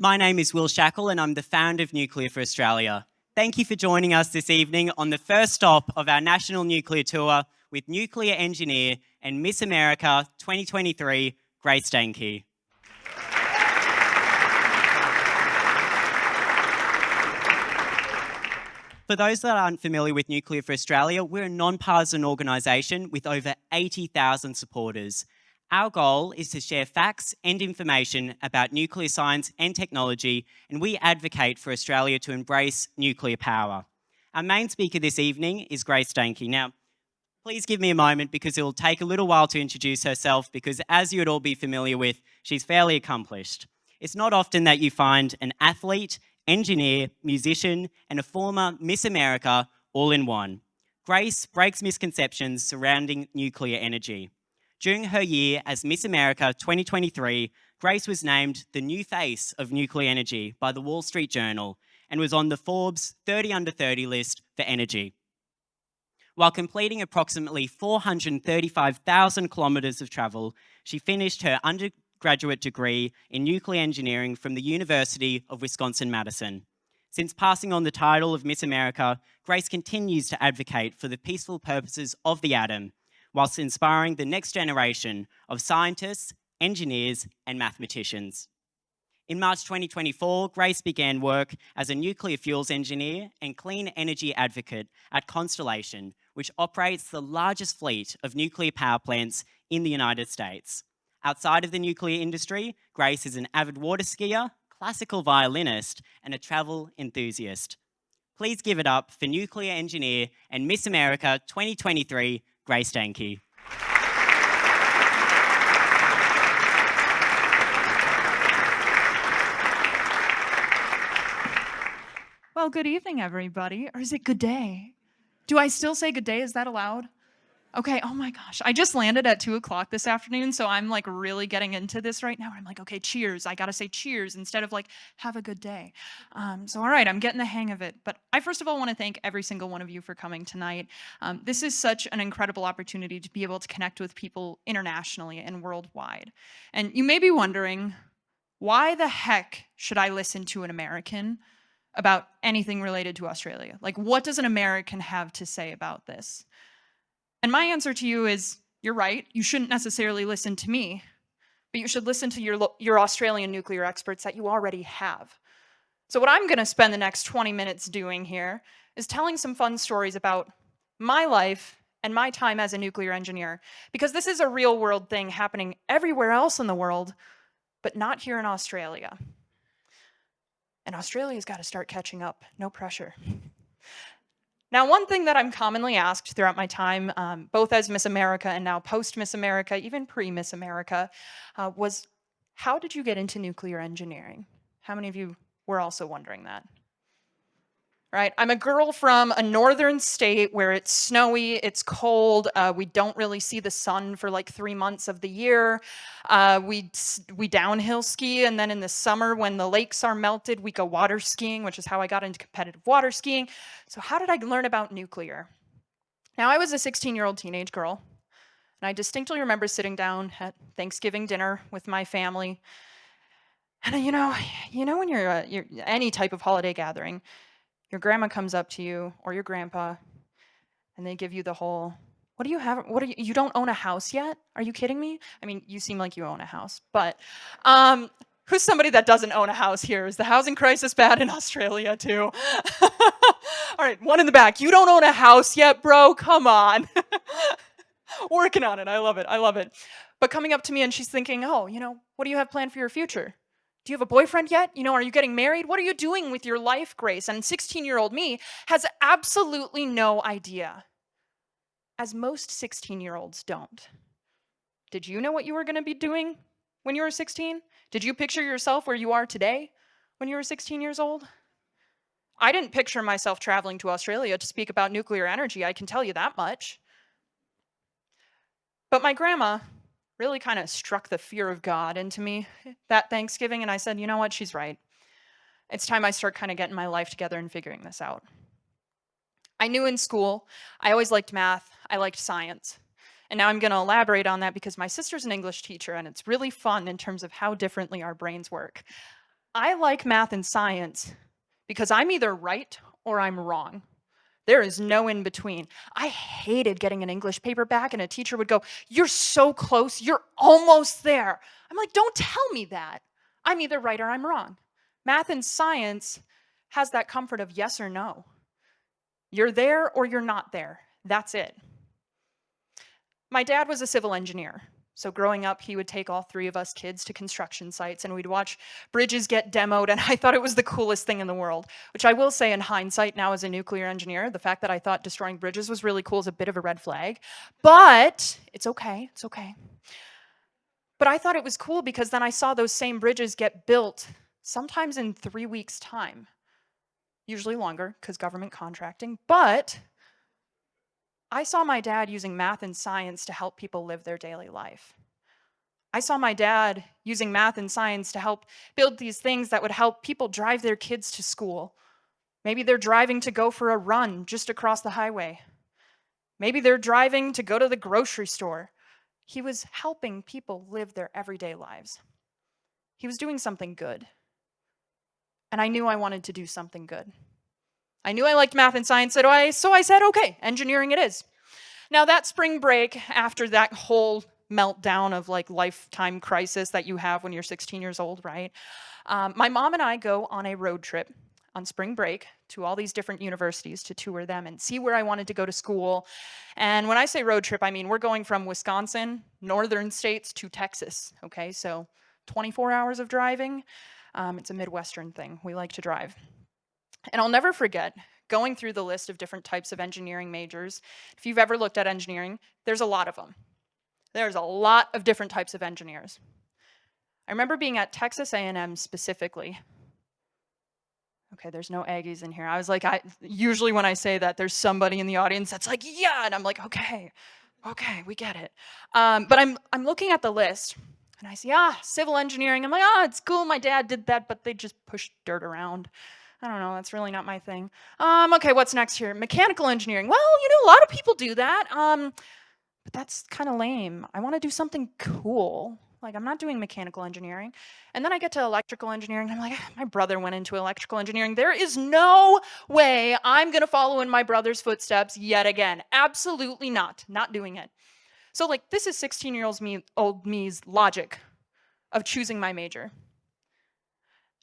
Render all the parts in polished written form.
My name is Will Shackel and I'm the founder of Nuclear for Australia. Thank you for joining us this evening on the first stop of our national nuclear tour with nuclear engineer and Miss America 2023, Grace Stanke. For those that aren't familiar with Nuclear for Australia, we're a non-partisan organisation with over 80,000 supporters. Our goal is to share facts and information about nuclear science and technology, and we advocate for Australia to embrace nuclear power. Our main speaker this evening is Grace Stanke. Now, please give me a moment because it will take a little while to introduce herself because, as you'd all be familiar with, she's fairly accomplished. It's not often that you find an athlete, engineer, musician, and a former Miss America all in one. Grace breaks misconceptions surrounding nuclear energy. During her year as Miss America 2023, Grace was named the new face of nuclear energy by the Wall Street Journal and was on the Forbes 30 Under 30 list for energy. While completing approximately 435,000 kilometres of travel, she finished her undergraduate degree in nuclear engineering from the University of Wisconsin-Madison. Since passing on the title of Miss America, Grace continues to advocate for the peaceful purposes of the atom, whilst inspiring the next generation of scientists, engineers, and mathematicians. In March 2024, Grace began work as a nuclear fuels engineer and clean energy advocate at Constellation, which operates the largest fleet of nuclear power plants in the United States. Outside of the nuclear industry, Grace is an avid water skier, classical violinist, and a travel enthusiast. Please give it up for nuclear engineer and Miss America 2023, Grace Stanke. Well, good evening, everybody. Or is it good day? Do I still say good day? Is that allowed? Okay, oh my gosh. I just landed at 2 o'clock this afternoon, so I'm like really getting into this right now. I'm like, okay, cheers. I gotta say cheers instead of like, have a good day. So all right, I'm getting the hang of it. But I first of all want to thank every single one of you for coming tonight. This is such an incredible opportunity to be able to connect with people internationally and worldwide. And you may be wondering, why the heck should I listen to an American about anything related to Australia? Like, what does an American have to say about this? And my answer to you is, you're right, you shouldn't necessarily listen to me, but you should listen to your Australian nuclear experts that you already have. So what I'm gonna spend the next 20 minutes doing here is telling some fun stories about my life and my time as a nuclear engineer, because this is a real world thing happening everywhere else in the world, but not here in Australia. And Australia's gotta start catching up, no pressure. Now, one thing that I'm commonly asked throughout my time, both as Miss America and now post-Miss America, even pre-Miss America, was, how did you get into nuclear engineering? How many of you were also wondering that? Right? I'm a girl from a northern state where it's snowy, it's cold, we don't really see the sun for like 3 months of the year. We downhill ski, and then in the summer when the lakes are melted, we go water skiing, which is how I got into competitive water skiing. So how did I learn about nuclear? Now, I was a 16-year-old teenage girl, and I distinctly remember sitting down at Thanksgiving dinner with my family. And you know when you're any type of holiday gathering, your grandma comes up to you or your grandpa and they give you the whole, what do you have? You don't own a house yet? Are you kidding me? I mean, you seem like you own a house, but who's somebody that doesn't own a house here? Is the housing crisis bad in Australia too? All right, one in the back. You don't own a house yet, bro? Come on. Working on it. I love it. But coming up to me and she's thinking, oh, what do you have planned for your future? Do you have a boyfriend yet? Are you getting married? What are you doing with your life, Grace? And 16-year-old me has absolutely no idea, as most 16-year-olds don't. Did you know what you were going to be doing when you were 16? Did you picture yourself where you are today when you were 16 years old? I didn't picture myself traveling to Australia to speak about nuclear energy, I can tell you that much. But my grandma really kind of struck the fear of God into me that Thanksgiving, and I said, you know what, she's right. It's time I start kind of getting my life together and figuring this out. I knew in school, I always liked math, I liked science. And now I'm going to elaborate on that because my sister's an English teacher, and it's really fun in terms of how differently our brains work. I like math and science because I'm either right or I'm wrong. There is no in between. I hated getting an English paper back and a teacher would go, "You're so close, you're almost there." I'm like, "Don't tell me that. I'm either right or I'm wrong." Math and science has that comfort of yes or no. You're there or you're not there. That's it. My dad was a civil engineer. So growing up, he would take all three of us kids to construction sites and we'd watch bridges get demoed, and I thought it was the coolest thing in the world, which I will say in hindsight now as a nuclear engineer, the fact that I thought destroying bridges was really cool is a bit of a red flag, but it's okay, it's okay. But I thought it was cool because then I saw those same bridges get built sometimes in 3 weeks' time, usually longer because government contracting, but I saw my dad using math and science to help people live their daily life. I saw my dad using math and science to help build these things that would help people drive their kids to school. Maybe they're driving to go for a run just across the highway. Maybe they're driving to go to the grocery store. He was helping people live their everyday lives. He was doing something good. And I knew I wanted to do something good. I knew I liked math and science, so I said, okay, engineering it is. Now that spring break, after that whole meltdown of like lifetime crisis that you have when you're 16 years old, right? My mom and I go on a road trip on spring break to all these different universities to tour them and see where I wanted to go to school. And when I say road trip, I mean we're going from Wisconsin, northern states, to Texas, okay? So 24 hours of driving. It's a Midwestern thing. We like to drive. And I'll never forget going through the list of different types of engineering majors. If you've ever looked at engineering, there's a lot of them. There's a lot of different types of engineers. I remember being at Texas A&M specifically. Okay, there's no Aggies in here. I was like, usually when I say that, there's somebody in the audience that's like, yeah, and I'm like, okay, we get it. But I'm looking at the list, and I see, civil engineering. I'm like, it's cool, my dad did that, but they just pushed dirt around. I don't know, that's really not my thing. Okay, what's next here? Mechanical engineering. Well, a lot of people do that, but that's kind of lame. I want to do something cool. Like, I'm not doing mechanical engineering. And then I get to electrical engineering, and I'm like, my brother went into electrical engineering. There is no way I'm going to follow in my brother's footsteps yet again. Absolutely not. Not doing it. So, like, this is 16-year-old me's logic of choosing my major.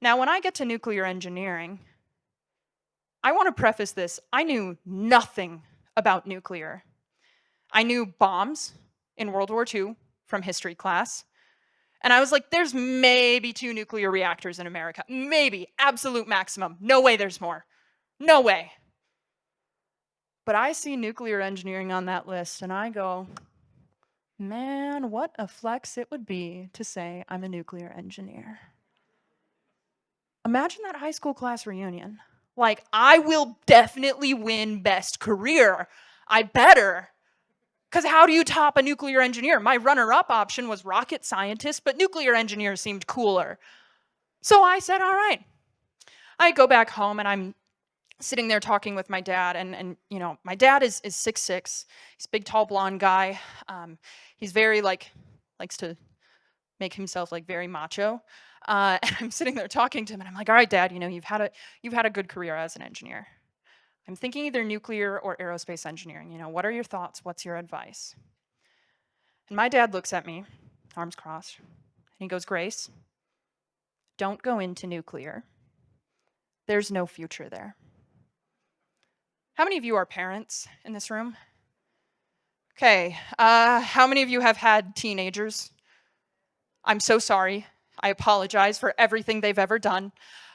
Now, when I get to nuclear engineering, I want to preface this. I knew nothing about nuclear. I knew bombs in World War II from history class. And I was like, there's maybe 2 nuclear reactors in America. Maybe. Absolute maximum. No way there's more. No way. But I see nuclear engineering on that list and I go, man, what a flex it would be to say I'm a nuclear engineer. Imagine that high school class reunion. Like, I will definitely win best career. I better. Because how do you top a nuclear engineer? My runner-up option was rocket scientist, but nuclear engineer seemed cooler. So I said, all right. I go back home and I'm sitting there talking with my dad, and my dad is 6'6". He's a big, tall, blonde guy. He's very, likes to make himself, very macho. And I'm sitting there talking to him, and I'm like, all right, Dad, you've had a good career as an engineer. I'm thinking either nuclear or aerospace engineering. What are your thoughts? What's your advice? And my dad looks at me, arms crossed, and he goes, Grace, don't go into nuclear. There's no future there. How many of you are parents in this room? Okay, how many of you have had teenagers? I'm so sorry. I apologize for everything they've ever done.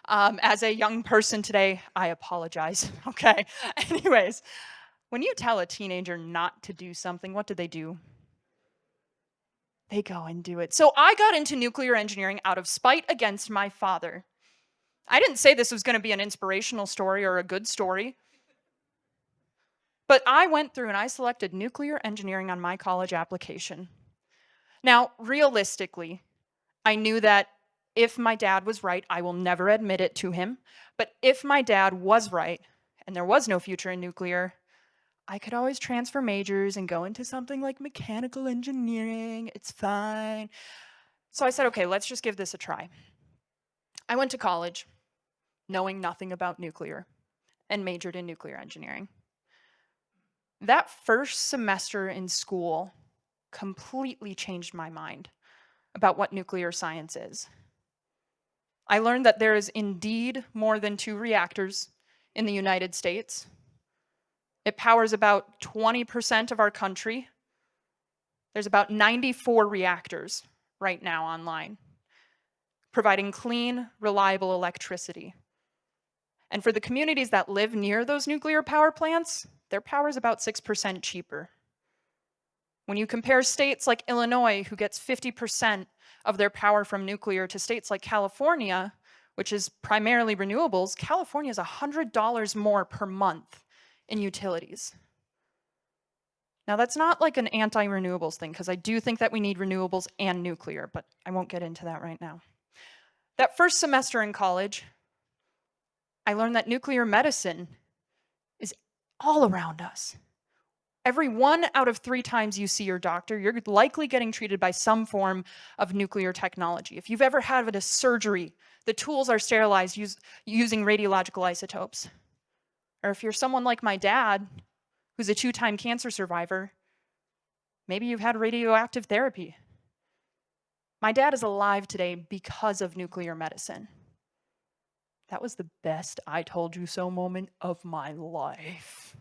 As a young person today, I apologize, okay? Anyways, when you tell a teenager not to do something, what do? They go and do it. So I got into nuclear engineering out of spite against my father. I didn't say this was going to be an inspirational story or a good story, but I went through and I selected nuclear engineering on my college application. Now, realistically, I knew that if my dad was right, I will never admit it to him, but if my dad was right and there was no future in nuclear, I could always transfer majors and go into something like mechanical engineering. It's fine. So I said, okay, let's just give this a try. I went to college knowing nothing about nuclear and majored in nuclear engineering. That first semester in school completely changed my mind about what nuclear science is. I learned that there is indeed more than 2 reactors in the United States. It powers about 20% of our country. There's about 94 reactors right now online, providing clean, reliable electricity. And for the communities that live near those nuclear power plants, their power is about 6% cheaper. When you compare states like Illinois, who gets 50% of their power from nuclear, to states like California, which is primarily renewables, California is $100 more per month in utilities. Now, that's not like an anti-renewables thing, because I do think that we need renewables and nuclear, but I won't get into that right now. That first semester in college, I learned that nuclear medicine is all around us. Every 1 out of 3 times you see your doctor, you're likely getting treated by some form of nuclear technology. If you've ever had a surgery, the tools are sterilized using radiological isotopes. Or if you're someone like my dad, who's a 2-time cancer survivor, maybe you've had radioactive therapy. My dad is alive today because of nuclear medicine. That was the best I told you so moment of my life.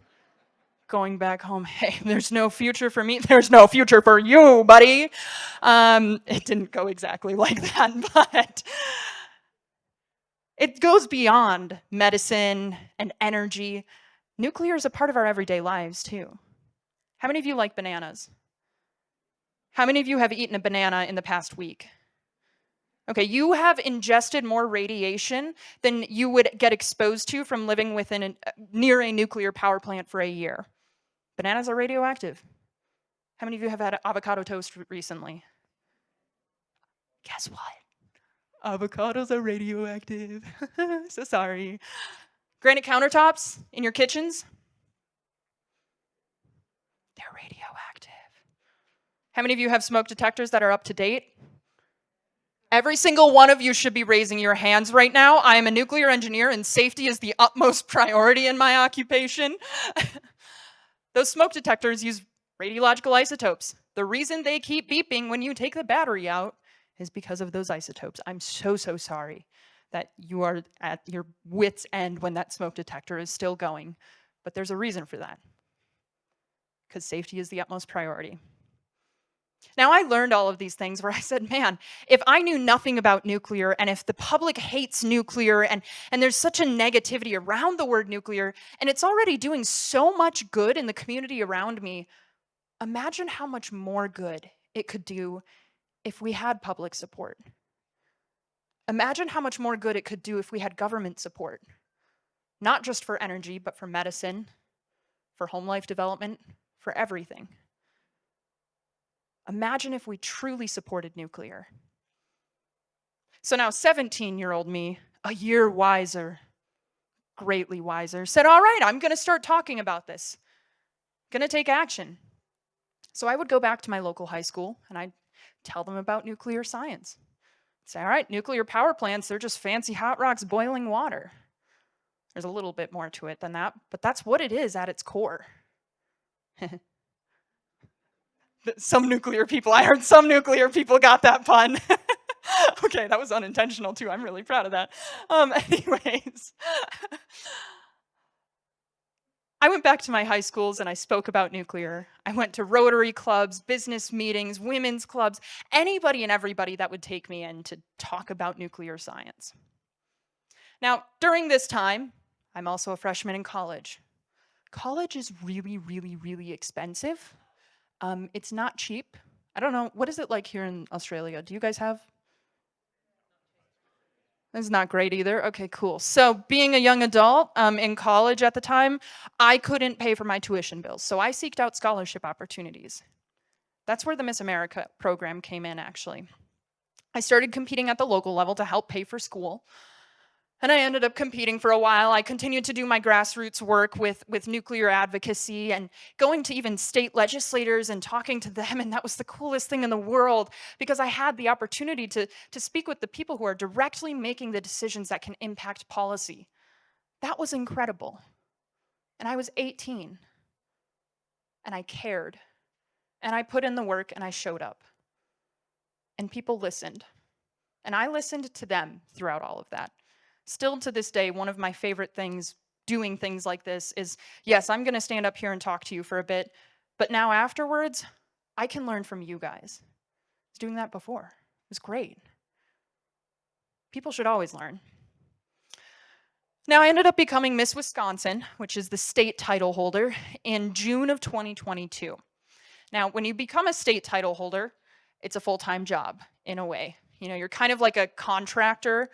Going back home, hey, there's no future for me. There's no future for you, buddy. It didn't go exactly like that, but it goes beyond medicine and energy. Nuclear is a part of our everyday lives, too. How many of you like bananas? How many of you have eaten a banana in the past week? Okay, you have ingested more radiation than you would get exposed to from living near a nuclear power plant for a year. Bananas are radioactive. How many of you have had avocado toast recently? Guess what? Avocados are radioactive. So sorry. Granite countertops in your kitchens? They're radioactive. How many of you have smoke detectors that are up to date? Every single one of you should be raising your hands right now. I am a nuclear engineer and safety is the utmost priority in my occupation. Those smoke detectors use radiological isotopes. The reason they keep beeping when you take the battery out is because of those isotopes. I'm so sorry that you are at your wit's end when that smoke detector is still going. But there's a reason for that, because safety is the utmost priority. Now, I learned all of these things where I said, man, if I knew nothing about nuclear and if the public hates nuclear and there's such a negativity around the word nuclear and it's already doing so much good in the community around me, imagine how much more good it could do if we had public support. Imagine how much more good it could do if we had government support, not just for energy, but for medicine, for home life development, for everything. Imagine if we truly supported nuclear. So now 17-year-old me, a year wiser, greatly wiser, said, all right, I'm going to start talking about this. Going to take action. So I would go back to my local high school and I'd tell them about nuclear science. Say, all right, nuclear power plants, they're just fancy hot rocks boiling water. There's a little bit more to it than that, but that's what it is at its core. Some nuclear people, I heard some nuclear people got that pun. Okay, that was unintentional too. I'm really proud of that. Anyways, I went back to my high schools and I spoke about nuclear. I went to Rotary clubs, business meetings, women's clubs, anybody and everybody that would take me in to talk about nuclear science. Now, during this time, I'm also a freshman in college. College is really, really, really expensive. It's not cheap. I don't know, what is it like here in Australia? Do you guys have? It's not great either. Okay, cool. So being a young adult in college at the time, I couldn't pay for my tuition bills. So I seeked out scholarship opportunities. That's where the Miss America program came in, actually. I started competing at the local level to help pay for school. And I ended up competing for a while. I continued to do my grassroots work with nuclear advocacy and going to even state legislators and talking to them. And that was the coolest thing in the world because I had the opportunity to speak with the people who are directly making the decisions that can impact policy. That was incredible. And I was 18. And I cared. And I put in the work and I showed up. And people listened. And I listened to them throughout all of that. Still to this day, one of my favorite things doing things like this is, yes, I'm going to stand up here and talk to you for a bit, but now afterwards, I can learn from you guys. I was doing that before. It was great. People should always learn. Now, I ended up becoming Miss Wisconsin, which is the state title holder, in June of 2022. Now, when you become a state title holder, it's a full-time job in a way. You know, you're kind of like a contractor.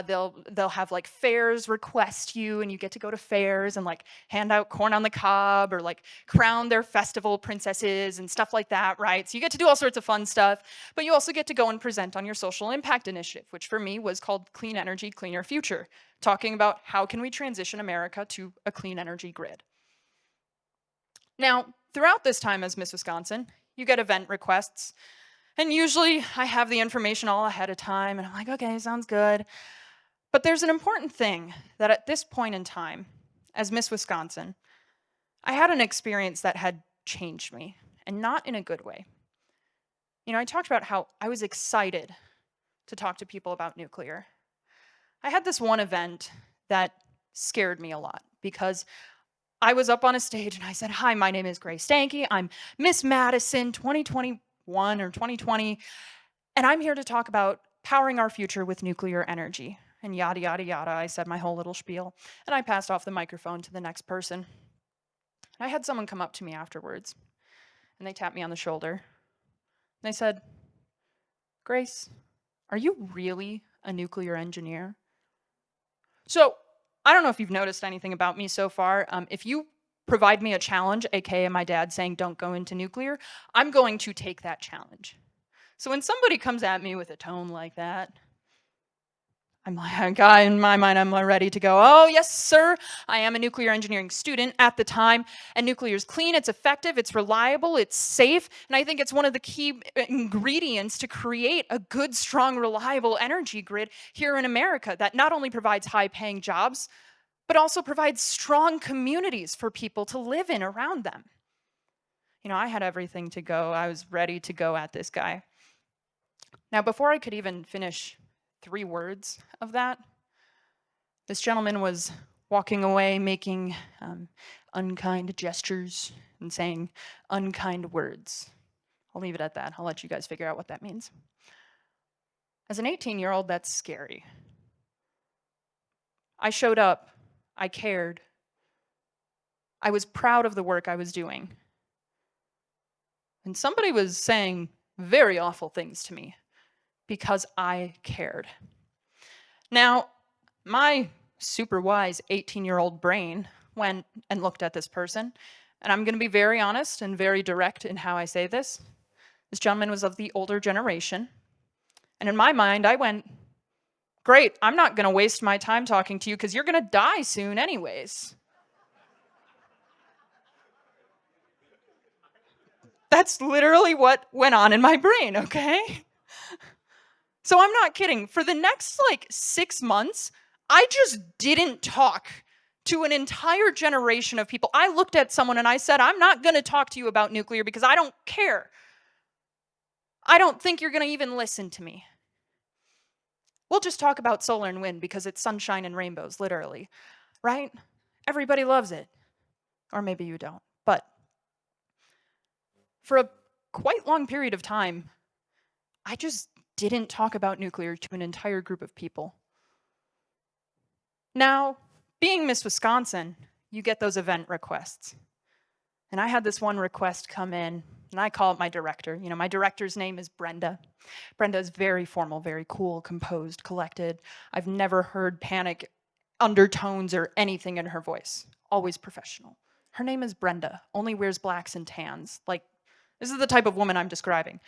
They'll have like fairs request you, and you get to go to fairs and like hand out corn on the cob or like crown their festival princesses and stuff like that, right? So you get to do all sorts of fun stuff, but you also get to go and present on your social impact initiative, which for me was called Clean Energy, Cleaner Future, talking about how can we transition America to a clean energy grid. Now, throughout this time as Miss Wisconsin, you get event requests. And usually I have the information all ahead of time, and I'm like, okay, sounds good. But there's an important thing that at this point in time, as Miss Wisconsin, I had an experience that had changed me, and not in a good way. You know, I talked about how I was excited to talk to people about nuclear. I had this one event that scared me a lot because I was up on a stage and I said, hi, my name is Grace Stanke. I'm Miss Madison 2021 or 2020, and I'm here to talk about powering our future with nuclear energy, and yada, yada, yada. I said my whole little spiel, and I passed off the microphone to the next person. And I had someone come up to me afterwards, and they tapped me on the shoulder. And they said, Grace, are you really a nuclear engineer? So, I don't know if you've noticed anything about me so far. If you provide me a challenge, aka my dad saying don't go into nuclear, I'm going to take that challenge. So when somebody comes at me with a tone like that, I'm like, in my mind, I'm ready to go, oh, yes, sir. I am a nuclear engineering student at the time, and nuclear is clean, it's effective, it's reliable, it's safe, and I think it's one of the key ingredients to create a good, strong, reliable energy grid here in America that not only provides high-paying jobs, but also provides strong communities for people to live in around them. You know, I had everything to go. I was ready to go at this guy. Now, before I could even finish 3 words of that, this gentleman was walking away, making unkind gestures and saying unkind words. I'll leave it at that. I'll let you guys figure out what that means. As an 18-year-old, that's scary. I showed up. I cared. I was proud of the work I was doing. And somebody was saying very awful things to me because I cared. Now, my super wise 18-year-old brain went and looked at this person, and I'm going to be very honest and very direct in how I say this. This gentleman was of the older generation, and in my mind, I went, great, I'm not going to waste my time talking to you because you're going to die soon anyways. That's literally what went on in my brain, okay? So I'm not kidding. For the next 6 months, I just didn't talk to an entire generation of people. I looked at someone and I said, I'm not going to talk to you about nuclear because I don't care. I don't think you're going to even listen to me. We'll just talk about solar and wind because it's sunshine and rainbows, literally, right? Everybody loves it. Or maybe you don't. But for a quite long period of time, I just didn't talk about nuclear to an entire group of people. Now, being Miss Wisconsin, you get those event requests. And I had this one request come in, and I call it my director. You know, my director's name is Brenda. Brenda is very formal, very cool, composed, collected. I've never heard panic undertones or anything in her voice. Always professional. Her name is Brenda, only wears blacks and tans. Like, this is the type of woman I'm describing.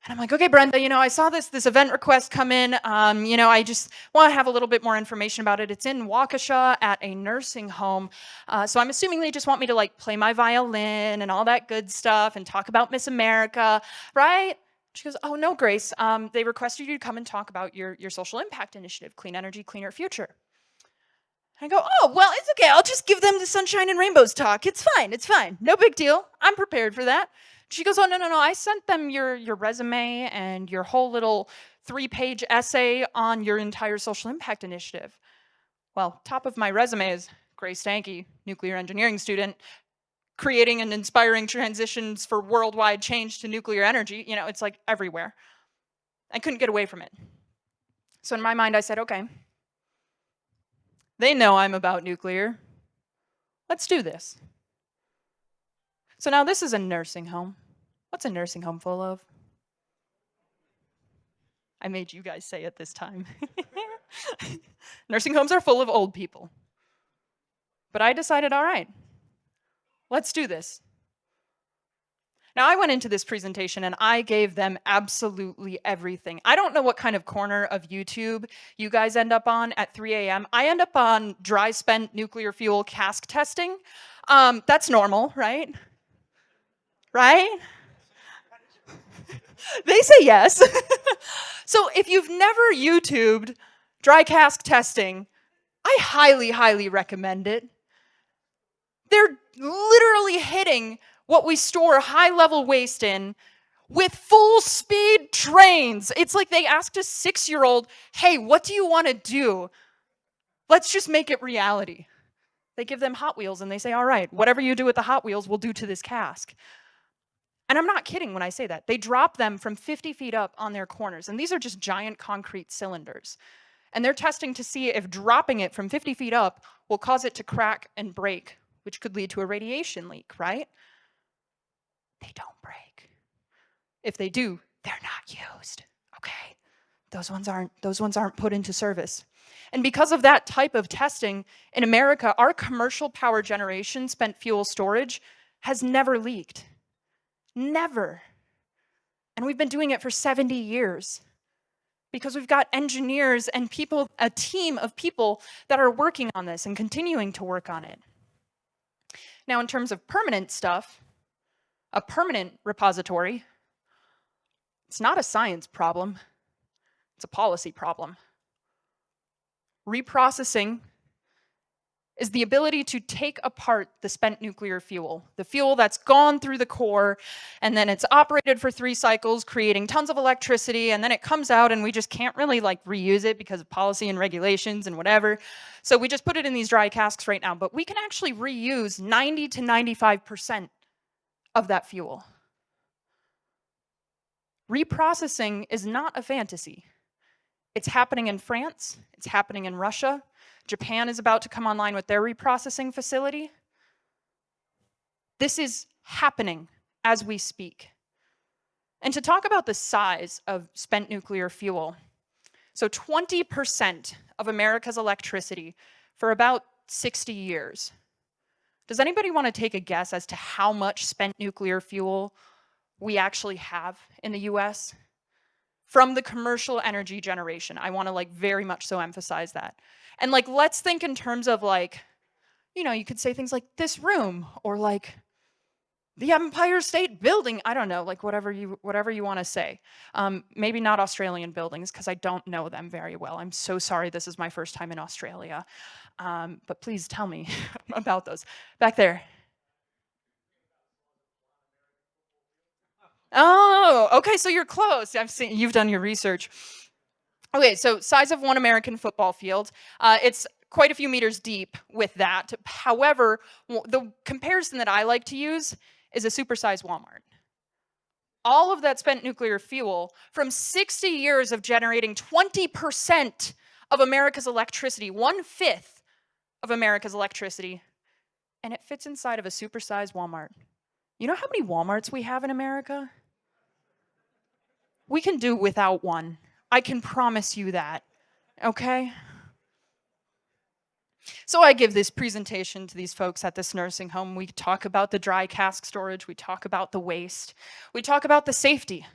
And I'm like, okay, Brenda, I saw this event request come in. I just want to have a little bit more information about it. It's in Waukesha at a nursing home. So I'm assuming they just want me to like play my violin and all that good stuff and talk about Miss America, right? She goes, oh no, Grace. They requested you to come and talk about your social impact initiative, Clean Energy, Cleaner Future. I go, oh, well, it's okay. I'll just give them the Sunshine and Rainbows talk. It's fine. No big deal. I'm prepared for that. She goes, oh, no. I sent them your resume and your whole little 3-page essay on your entire social impact initiative. Well, top of my resume is Grace Stanke, nuclear engineering student, creating and inspiring transitions for worldwide change to nuclear energy. It's like everywhere. I couldn't get away from it. So in my mind, I said, okay, they know I'm about nuclear. Let's do this. So now this is a nursing home. What's a nursing home full of? I made you guys say it this time. Nursing homes are full of old people. But I decided, all right, let's do this. Now, I went into this presentation and I gave them absolutely everything. I don't know what kind of corner of YouTube you guys end up on at 3 a.m. I end up on dry spent nuclear fuel cask testing. That's normal, right? Right? They say yes. So if you've never YouTubed dry cask testing, I highly, highly recommend it. They're literally hitting what we store high-level waste in with full-speed trains. It's like they asked a 6-year-old, hey, what do you want to do? Let's just make it reality. They give them Hot Wheels and they say, all right, whatever you do with the Hot Wheels, we'll do to this cask. And I'm not kidding when I say that. They drop them from 50 feet up on their corners, and these are just giant concrete cylinders. And they're testing to see if dropping it from 50 feet up will cause it to crack and break, which could lead to a radiation leak, right? They don't break. If they do, they're not used, okay? Those ones aren't put into service. And because of that type of testing, in America, our commercial power generation spent fuel storage has never leaked. Never. And we've been doing it for 70 years because we've got engineers and people, a team of people that are working on this and continuing to work on it. Now, in terms of permanent stuff, a permanent repository, it's not a science problem, it's a policy problem. Reprocessing is the ability to take apart the spent nuclear fuel, the fuel that's gone through the core, and then it's operated for 3 cycles, creating tons of electricity, and then it comes out and we just can't really reuse it because of policy and regulations and whatever. So we just put it in these dry casks right now, but we can actually reuse 90 to 95% of that fuel. Reprocessing is not a fantasy. It's happening in France, it's happening in Russia. Japan is about to come online with their reprocessing facility. This is happening as we speak. And to talk about the size of spent nuclear fuel, so 20% of America's electricity for about 60 years. Does anybody want to take a guess as to how much spent nuclear fuel we actually have in the US? From the commercial energy generation. I want to very much so emphasize that. And let's think in terms of you could say things like this room or the Empire State Building. I don't know, whatever you want to say. Maybe not Australian buildings because I don't know them very well. I'm so sorry. This is my first time in Australia. But please tell me about those. Back there. Oh, okay, so you're close. I've seen you've done your research. Okay, so size of one American football field. It's quite a few meters deep with that. However, the comparison that I like to use is a supersized Walmart. All of that spent nuclear fuel from 60 years of generating 20% of America's electricity, 1/5 of America's electricity, and it fits inside of a supersized Walmart. You know how many Walmarts we have in America? We can do without one. I can promise you that, okay? So I give this presentation to these folks at this nursing home. We talk about the dry cask storage. We talk about the waste. We talk about the safety.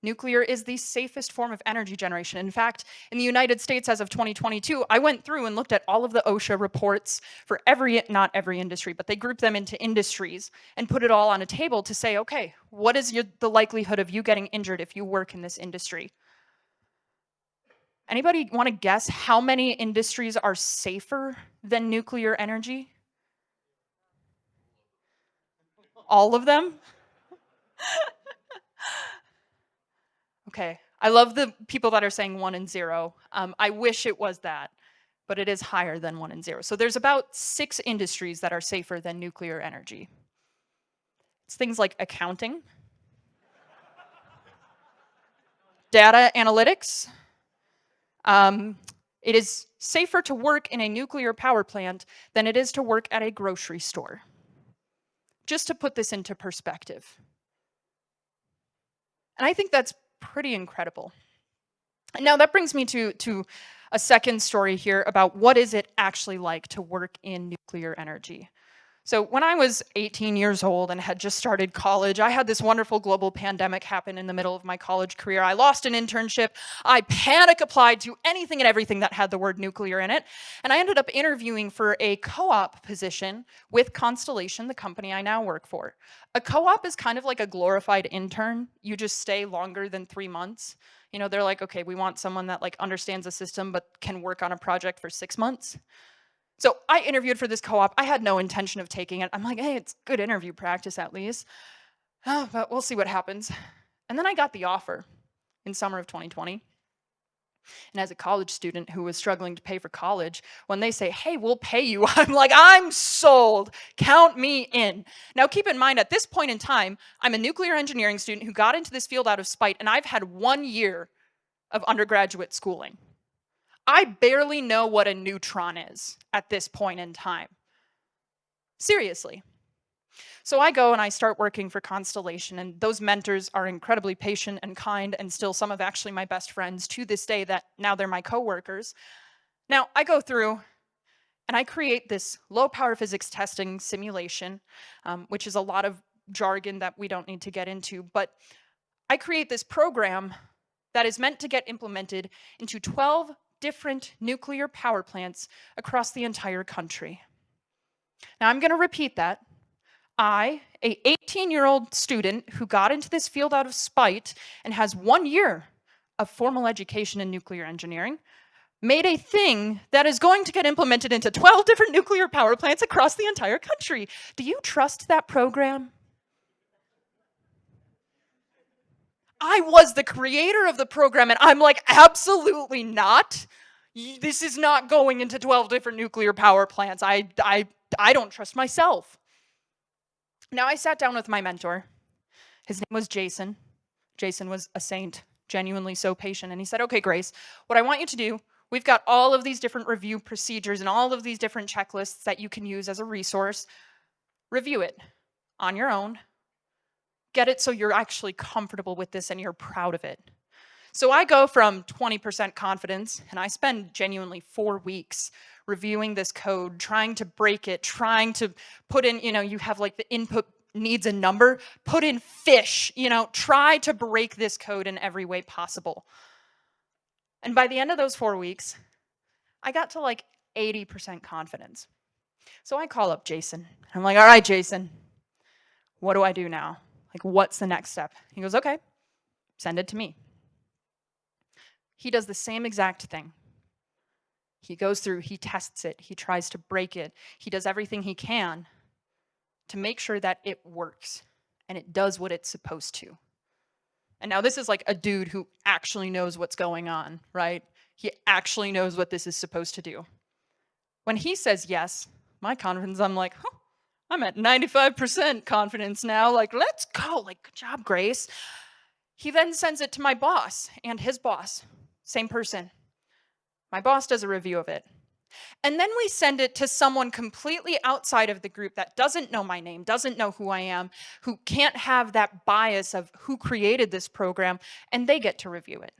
Nuclear is the safest form of energy generation. In fact, in the United States as of 2022, I went through and looked at all of the OSHA reports for not every industry, but they grouped them into industries and put it all on a table to say, okay, what is the likelihood of you getting injured if you work in this industry? Anybody want to guess how many industries are safer than nuclear energy? All of them? Okay, I love the people that are saying 1 and 0. I wish it was that, but it is higher than 1 and 0. So there's about 6 industries that are safer than nuclear energy. It's things like accounting, data analytics. It is safer to work in a nuclear power plant than it is to work at a grocery store. Just to put this into perspective. And I think that's pretty incredible. Now that brings me to a second story here about what is it actually like to work in nuclear energy. So when I was 18 years old and had just started college, I had this wonderful global pandemic happen in the middle of my college career. I lost an internship. I panic applied to anything and everything that had the word nuclear in it. And I ended up interviewing for a co-op position with Constellation, the company I now work for. A co-op is kind of like a glorified intern. You just stay longer than 3 months. You know, they're like, okay, we want someone that like understands the system but can work on a project for 6 months. So I interviewed for this co-op. I had no intention of taking it. I'm like, hey, it's good interview practice at least. But we'll see what happens. And then I got the offer in summer of 2020. And as a college student who was struggling to pay for college, when they say, hey, we'll pay you, I'm like, I'm sold. Count me in. Now, keep in mind, at this point in time, I'm a nuclear engineering student who got into this field out of spite, and I've had 1 year of undergraduate schooling. I barely know what a neutron is at this point in time. Seriously. So I go and I start working for Constellation, and those mentors are incredibly patient and kind, and still some of actually my best friends to this day that now they're my coworkers. Now I go through and I create this low power physics testing simulation, which is a lot of jargon that we don't need to get into, but I create this program that is meant to get implemented into 12 different nuclear power plants across the entire country. Now I'm going to repeat that. I, a 18-year-old student who got into this field out of spite and has 1 year of formal education in nuclear engineering, made a thing that is going to get implemented into 12 different nuclear power plants across the entire country. Do you trust that program? I was the creator of the program, and I'm like, absolutely not. This is not going into 12 different nuclear power plants. I don't trust myself. Now, I sat down with my mentor. His name was Jason. Jason was a saint, genuinely so patient. And he said, okay, Grace, what I want you to do, we've got all of these different review procedures and all of these different checklists that you can use as a resource. Review it on your own. Get it so you're actually comfortable with this and you're proud of it. So I go from 20% confidence, and I spend genuinely 4 weeks reviewing this code, trying to break it, trying to put in, you have like the input needs a number, put in fish, try to break this code in every way possible. And by the end of those 4 weeks, I got to like 80% confidence. So I call up Jason. I'm like, all right, Jason, what do I do now? Like, what's the next step? He goes, okay, send it to me. He does the same exact thing. He goes through, he tests it, he tries to break it. He does everything he can to make sure that it works and it does what it's supposed to. And now this is like a dude who actually knows what's going on, right? He actually knows what this is supposed to do. When he says yes, my confidence, I'm like, I'm at 95% confidence now. Like, let's go. Like, good job, Grace. He then sends it to my boss and his boss. Same person. My boss does a review of it. And then we send it to someone completely outside of the group that doesn't know my name, doesn't know who I am, who can't have that bias of who created this program, and they get to review it.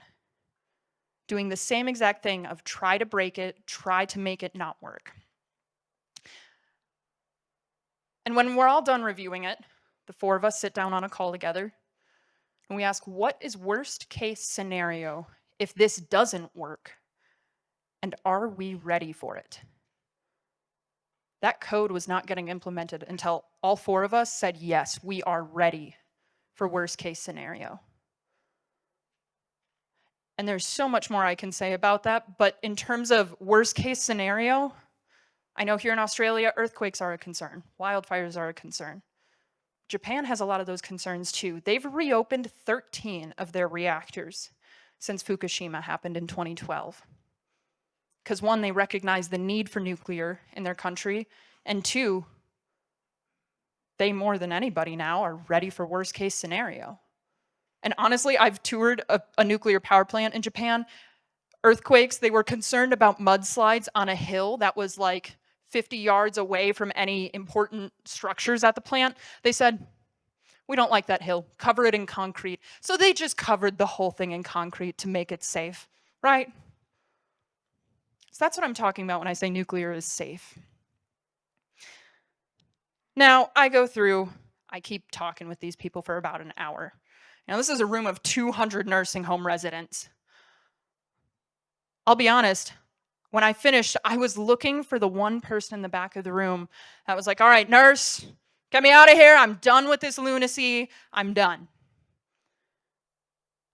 Doing the same exact thing of try to break it, try to make it not work. And when we're all done reviewing it, the 4 of us sit down on a call together, And we ask, what is worst case scenario if this doesn't work? And are we ready for it? That code was not getting implemented until all 4 of us said, yes, we are ready for worst case scenario. And there's so much more I can say about that, but in terms of worst case scenario, I know here in Australia, earthquakes are a concern, wildfires are a concern. Japan has a lot of those concerns too. They've reopened 13 of their reactors since Fukushima happened in 2012. Because 1, they recognize the need for nuclear in their country, and 2, they more than anybody now are ready for worst case scenario. And honestly, I've toured a nuclear power plant in Japan. Earthquakes, they were concerned about mudslides on a hill that was like 50 yards away from any important structures at the plant. They said, we don't like that hill, cover it in concrete. So they just covered the whole thing in concrete to make it safe, right? So that's what I'm talking about when I say nuclear is safe. Now, I keep talking with these people for about an hour. Now, this is a room of 200 nursing home residents. I'll be honest, when I finished, I was looking for the one person in the back of the room that was like, all right, nurse, get me out of here. I'm done with this lunacy. I'm done.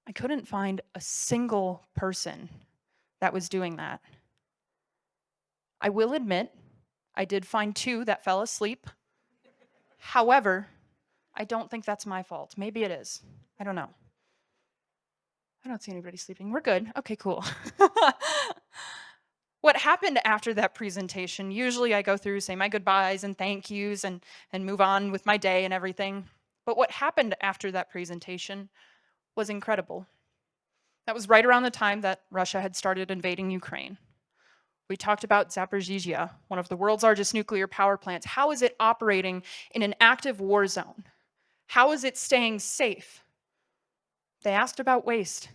I couldn't find a single person that was doing that. I will admit, I did find 2 that fell asleep. However, I don't think that's my fault. Maybe it is. I don't know. I don't see anybody sleeping. We're good. Okay, cool. What happened after that presentation, usually I go through, say my goodbyes and thank yous and move on with my day and everything. But what happened after that presentation was incredible. That was right around the time that Russia had started invading Ukraine. We talked about Zaporizhzhia, one of the world's largest nuclear power plants. How is it operating in an active war zone? How is it staying safe? They asked about waste.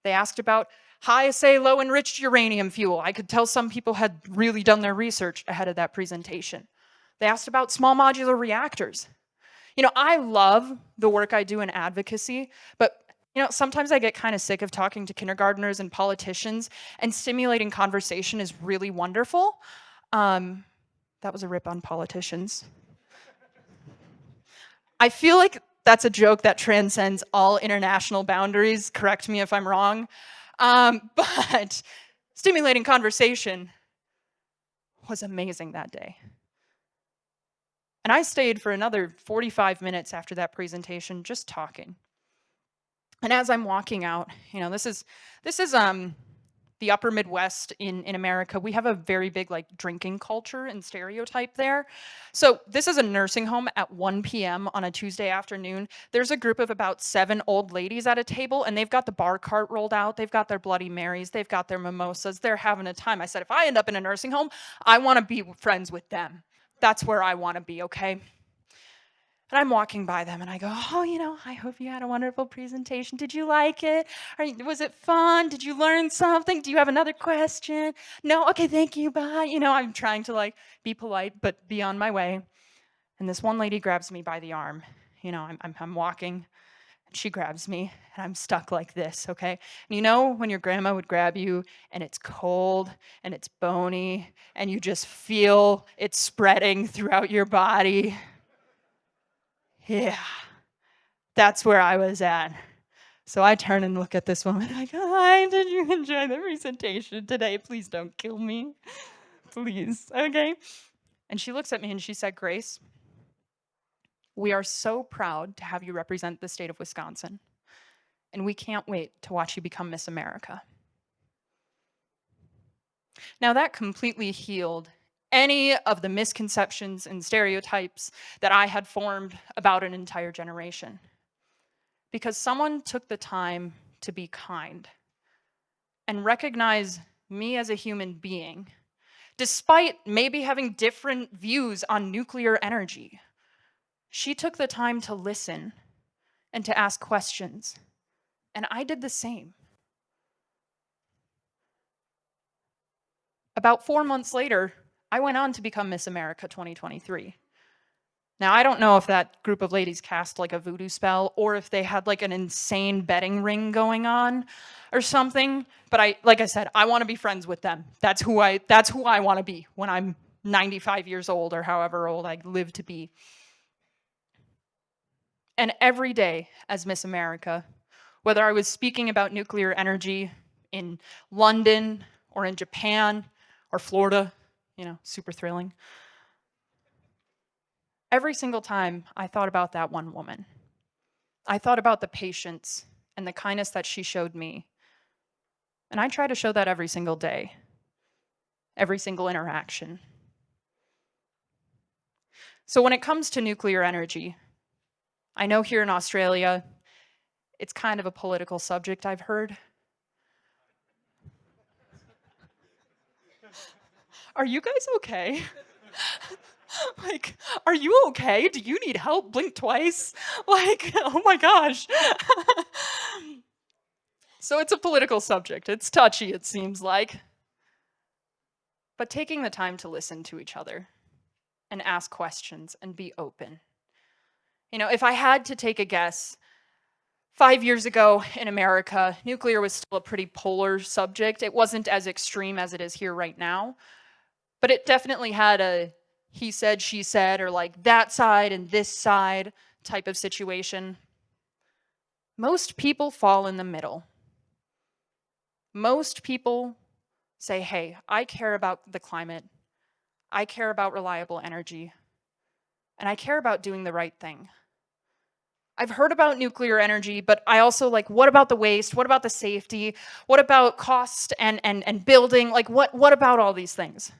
They asked about high assay, low enriched uranium fuel. I could tell some people had really done their research ahead of that presentation. They asked about small modular reactors. I love the work I do in advocacy, but sometimes I get kind of sick of talking to kindergartners and politicians, and stimulating conversation is really wonderful. That was a rip on politicians. I feel like that's a joke that transcends all international boundaries. Correct me if I'm wrong. But stimulating conversation was amazing that day. And I stayed for another 45 minutes after that presentation just talking. And as I'm walking out, this is the upper Midwest in America. We have a very big drinking culture and stereotype there. So this is a nursing home at 1 p.m. on a Tuesday afternoon. There's a group of about 7 old ladies at a table, and they've got the bar cart rolled out. They've got their Bloody Marys. They've got their mimosas. They're having a time. I said, if I end up in a nursing home, I want to be friends with them. That's where I want to be, okay? And I'm walking by them and I go, I hope you had a wonderful presentation. Did you like it? Was it fun? Did you learn something? Do you have another question? No? Okay, thank you, bye. I'm trying to be polite, but be on my way. And this one lady grabs me by the arm. I'm walking, and she grabs me, and I'm stuck like this, okay? And when your grandma would grab you, and it's cold, and it's bony, and you just feel it spreading throughout your body? Yeah, that's where I was at. So I turn and look at this woman. I go, hi, did you enjoy the presentation today? Please don't kill me. Please, okay? And she looks at me and she said, Grace, we are so proud to have you represent the state of Wisconsin. And we can't wait to watch you become Miss America. Now that completely healed any of the misconceptions and stereotypes that I had formed about an entire generation. Because someone took the time to be kind and recognize me as a human being, despite maybe having different views on nuclear energy. She took the time to listen and to ask questions, and I did the same. About 4 months later, I went on to become Miss America 2023. Now, I don't know if that group of ladies cast like a voodoo spell or if they had like an insane betting ring going on or something, but like I said, I want to be friends with them. That's who I want to be when I'm 95 years old or however old I live to be. And every day as Miss America, whether I was speaking about nuclear energy in London or in Japan or Florida, super thrilling. Every single time I thought about that one woman. I thought about the patience and the kindness that she showed me. And I try to show that every single day, every single interaction. So when it comes to nuclear energy, I know here in Australia, it's kind of a political subject, I've heard. Are you guys okay? Like, are you okay? Do you need help? Blink twice. Like, oh my gosh. So it's a political subject. It's touchy, it seems like. But taking the time to listen to each other and ask questions and be open. If I had to take a guess, 5 years ago in America, nuclear was still a pretty polar subject. It wasn't as extreme as it is here right now, but it definitely had a he said, she said, or like that side and this side type of situation. Most people fall in the middle. Most people say, hey, I care about the climate. I care about reliable energy. And I care about doing the right thing. I've heard about nuclear energy, but I also what about the waste? What about the safety? What about cost and building? Like, what about all these things?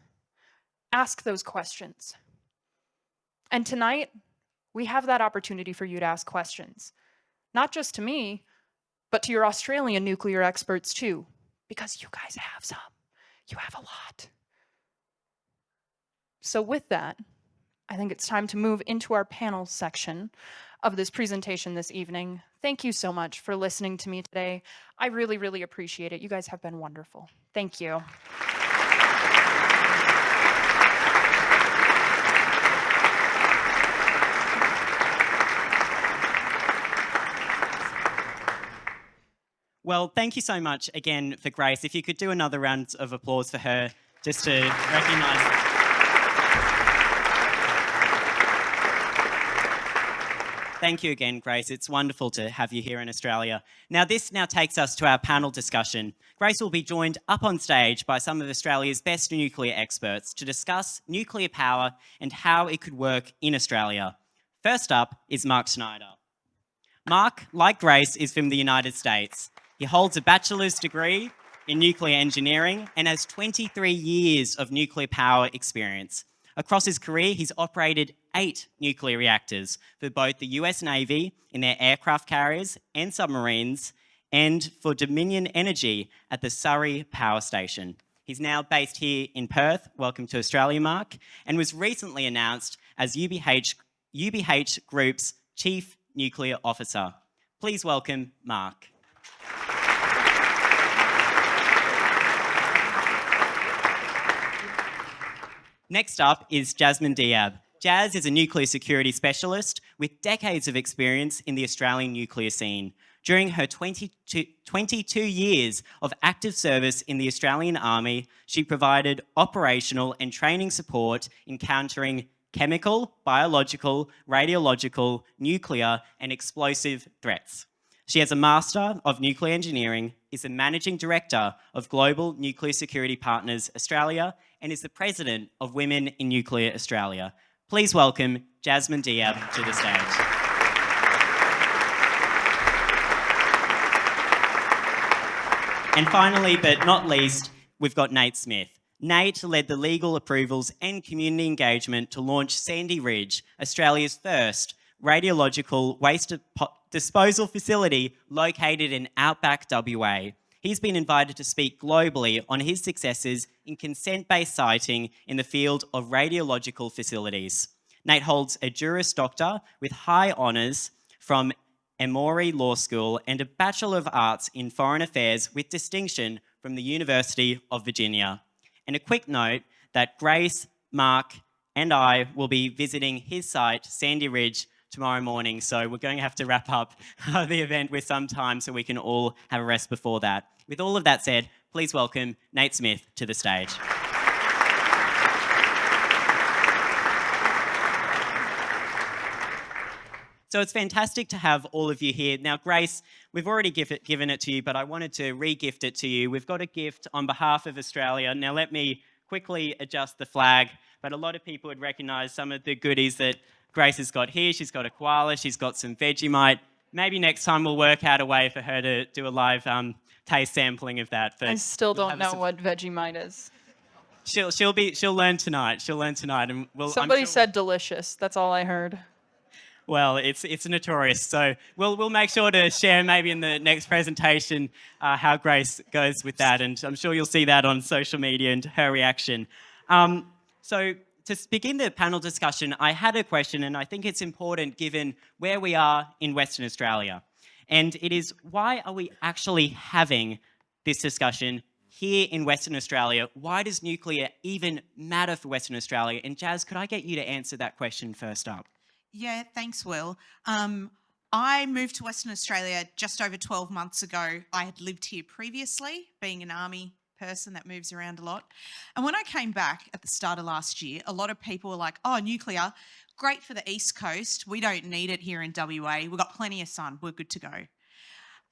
Ask those questions. And tonight, we have that opportunity for you to ask questions. Not just to me, but to your Australian nuclear experts too, because you guys have some. You have a lot. So with that, I think it's time to move into our panel section of this presentation this evening. Thank you so much for listening to me today. I really, really appreciate it. You guys have been wonderful. Thank you. Well, thank you so much again for Grace. If you could do another round of applause for her, just to recognise. Thank you again, Grace. It's wonderful to have you here in Australia. This takes us to our panel discussion. Grace will be joined up on stage by some of Australia's best nuclear experts to discuss nuclear power and how it could work in Australia. First up is Mark Schneider. Mark, like Grace, is from the United States. He holds a bachelor's degree in nuclear engineering and has 23 years of nuclear power experience. Across his career, he's operated 8 nuclear reactors for both the US Navy in their aircraft carriers and submarines, and for Dominion Energy at the Surrey Power Station. He's now based here in Perth, welcome to Australia, Mark, and was recently announced as UBH Group's Chief Nuclear Officer. Please welcome Mark. Next up is Jasmin Diab. Jazz is a nuclear security specialist with decades of experience in the Australian nuclear scene. During her 22 years of active service in the Australian Army, she provided operational and training support in countering chemical, biological, radiological, nuclear, and explosive threats. She has a Master of Nuclear Engineering, is the Managing Director of Global Nuclear Security Partners Australia, and is the President of Women in Nuclear Australia. Please welcome Jasmin Diab to the stage. And finally, but not least, we've got Nate Smith. Nate led the legal approvals and community engagement to launch Sandy Ridge, Australia's first radiological waste disposal facility located in Outback WA. He's been invited to speak globally on his successes in consent-based siting in the field of radiological facilities. Nate holds a Juris Doctor with high honours from Emory Law School and a Bachelor of Arts in Foreign Affairs with distinction from the University of Virginia. And a quick note that Grace, Mark, and I will be visiting his site, Sandy Ridge, tomorrow morning. So we're going to have to wrap up the event with some time so we can all have a rest before that. With all of that said, please welcome Nate Smith to the stage. So it's fantastic to have all of you here. Now, Grace, we've already given it to you, but I wanted to re-gift it to you. We've got a gift on behalf of Australia. Now, let me quickly adjust the flag, but a lot of people would recognise some of the goodies that Grace has got here. She's got a koala, she's got some Vegemite. Maybe next time we'll work out a way for her to do a live taste sampling of that. But I still don't know what Vegemite is. She'll learn tonight. She'll learn tonight, and Somebody said delicious. That's all I heard. Well, it's notorious, so we'll make sure to share maybe in the next presentation how Grace goes with that, and I'm sure you'll see that on social media and her reaction. So to begin the panel discussion, I had a question, and I think it's important given where we are in Western Australia, and it is, why are we actually having this discussion here in Western Australia? Why does nuclear even matter for Western Australia? And Jazz, could I get you to answer that question first up? Yeah, thanks, Will. I moved to Western Australia just over 12 months ago. I had lived here previously, being an army person that moves around a lot. And when I came back at the start of last year, a lot of people were like, oh, nuclear, great for the East Coast. We don't need it here in WA. We've got plenty of sun. We're good to go.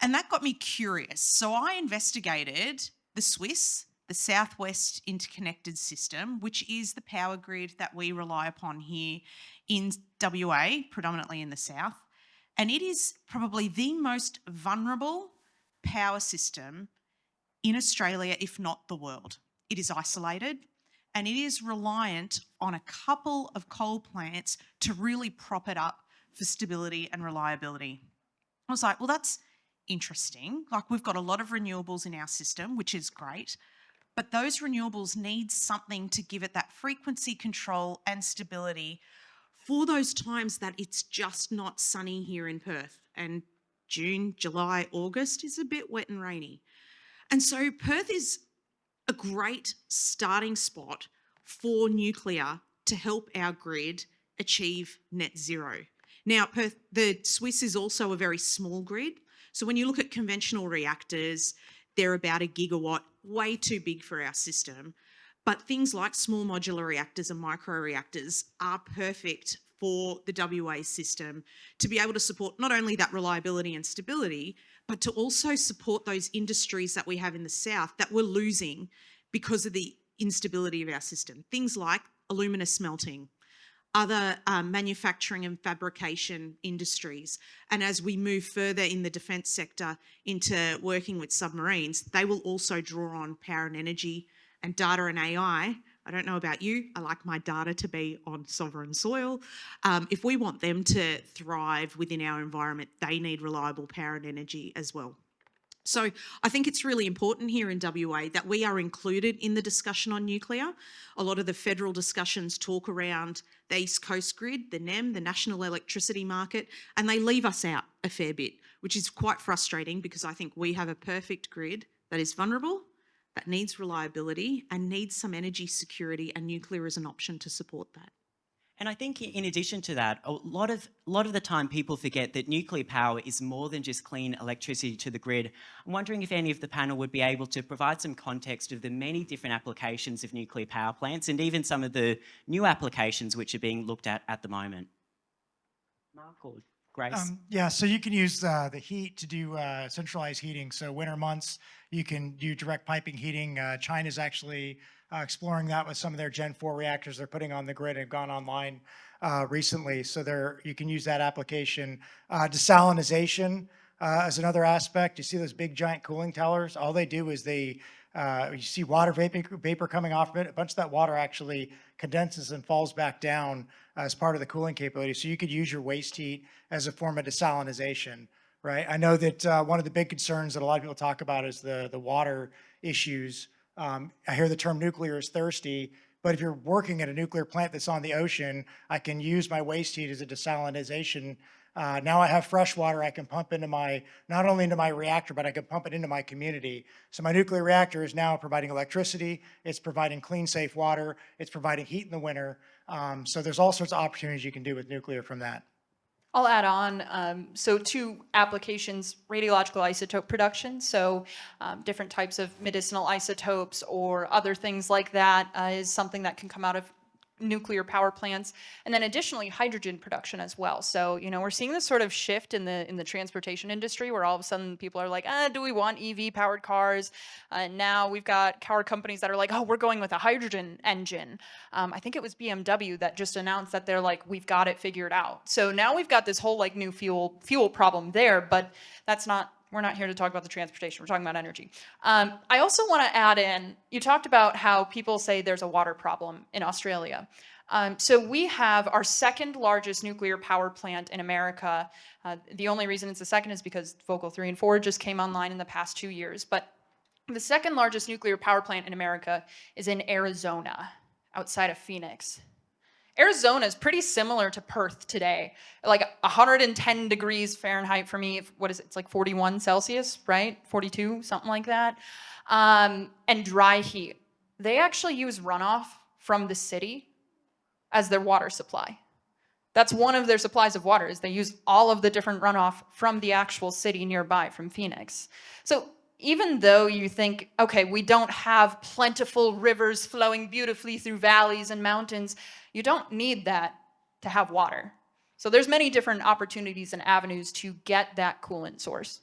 And that got me curious. So I investigated the Swiss, the Southwest Interconnected System, which is the power grid that we rely upon here in WA, predominantly in the south. And it is probably the most vulnerable power system in Australia, if not the world. It is isolated and it is reliant on a couple of coal plants to really prop it up for stability and reliability. I was like, well, that's interesting. Like, we've got a lot of renewables in our system, which is great, but those renewables need something to give it that frequency control and stability for those times that it's just not sunny here in Perth. And June, July, August is a bit wet and rainy. And so Perth is a great starting spot for nuclear to help our grid achieve net zero. Now, Perth, the Swiss is also a very small grid. So when you look at conventional reactors, they're about a gigawatt, way too big for our system. But things like small modular reactors and micro reactors are perfect for the WA system to be able to support not only that reliability and stability, but to also support those industries that we have in the south that we're losing because of the instability of our system. Things like alumina smelting, other manufacturing and fabrication industries. And as we move further in the defence sector into working with submarines, they will also draw on power and energy and data and AI. I don't know about you, I like my data to be on sovereign soil. If we want them to thrive within our environment, they need reliable power and energy as well. So I think it's really important here in WA that we are included in the discussion on nuclear. A lot of the federal discussions talk around the East Coast grid, the NEM, the National Electricity Market, and they leave us out a fair bit, which is quite frustrating because I think we have a perfect grid that is vulnerable, that needs reliability and needs some energy security, and nuclear is an option to support that. And I think in addition to that, a lot of the time people forget that nuclear power is more than just clean electricity to the grid. I'm wondering if any of the panel would be able to provide some context of the many different applications of nuclear power plants and even some of the new applications which are being looked at the moment. Mark or Grace? Yeah, so you can use the heat to do centralized heating. So winter months, you can do direct piping heating. China's actually exploring that with some of their Gen 4 reactors they're putting on the grid and have gone online recently. So you can use that application. Desalinization is another aspect. You see those big giant cooling towers? All they do is you see water vapor coming off of it. A bunch of that water actually condenses and falls back down as part of the cooling capability. So you could use your waste heat as a form of desalinization, right? I know that one of the big concerns that a lot of people talk about is the water issues. I hear the term nuclear is thirsty, but if you're working at a nuclear plant that's on the ocean, I can use my waste heat as a desalinization Now I have fresh water I can pump into not only into my reactor, but I can pump it into my community. So my nuclear reactor is now providing electricity, it's providing clean, safe water, it's providing heat in the winter. So there's all sorts of opportunities you can do with nuclear from that. I'll add on, so two applications, radiological isotope production, so different types of medicinal isotopes or other things like that is something that can come out of nuclear power plants, and then additionally hydrogen production as well. So, we're seeing this sort of shift in the transportation industry where all of a sudden people are like, do we want EV powered cars? And now we've got car companies that are like, we're going with a hydrogen engine. I think it was BMW that just announced that they're like, we've got it figured out. So now we've got this whole like new fuel problem there, but we're not here to talk about the transportation. We're talking about energy. I also want to add in, you talked about how people say there's a water problem in Australia. So we have our second largest nuclear power plant in America. The only reason it's the second is because Vogtle 3 and 4 just came online in the past 2 years. But the second largest nuclear power plant in America is in Arizona, outside of Phoenix. Arizona is pretty similar to Perth today, like 110 degrees Fahrenheit for me. What is it? It's like 41 Celsius, right? 42, something like that. And dry heat. They actually use runoff from the city as their water supply. That's one of their supplies of water, is they use all of the different runoff from the actual city nearby, from Phoenix. So even though you think, okay, we don't have plentiful rivers flowing beautifully through valleys and mountains, you don't need that to have water. So there's many different opportunities and avenues to get that coolant source.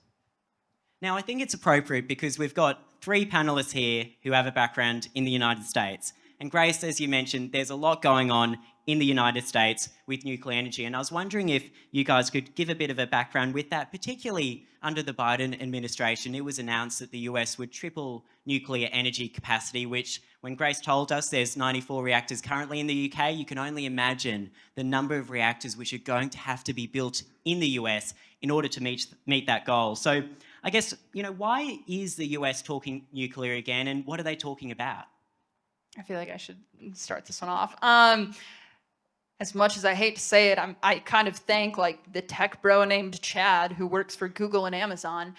Now, I think it's appropriate because we've got 3 panelists here who have a background in the United States. And Grace, as you mentioned, there's a lot going on in the United States with nuclear energy. And I was wondering if you guys could give a bit of a background with that, particularly under the Biden administration. It was announced that the US would triple nuclear energy capacity, which, when Grace told us there's 94 reactors currently in the UK, you can only imagine the number of reactors which are going to have to be built in the US in order to meet that goal. So I guess, why is the US talking nuclear again, and what are they talking about? I feel like I should start this one off. As much as I hate to say it, I kind of thank like the tech bro named Chad who works for Google and Amazon,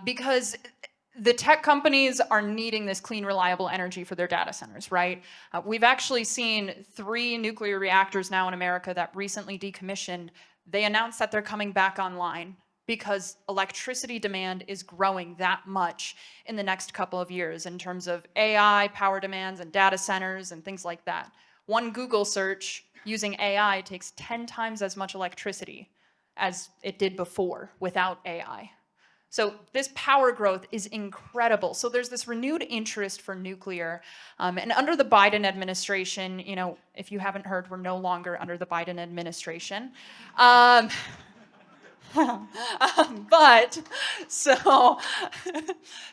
because the tech companies are needing this clean, reliable energy for their data centers, right? We've actually seen 3 nuclear reactors now in America that recently decommissioned. They announced that they're coming back online because electricity demand is growing that much in the next couple of years in terms of AI, power demands, and data centers and things like that. One Google search using AI takes 10 times as much electricity as it did before without AI. So this power growth is incredible. So there's this renewed interest for nuclear. And under the Biden administration, if you haven't heard, we're no longer under the Biden administration. But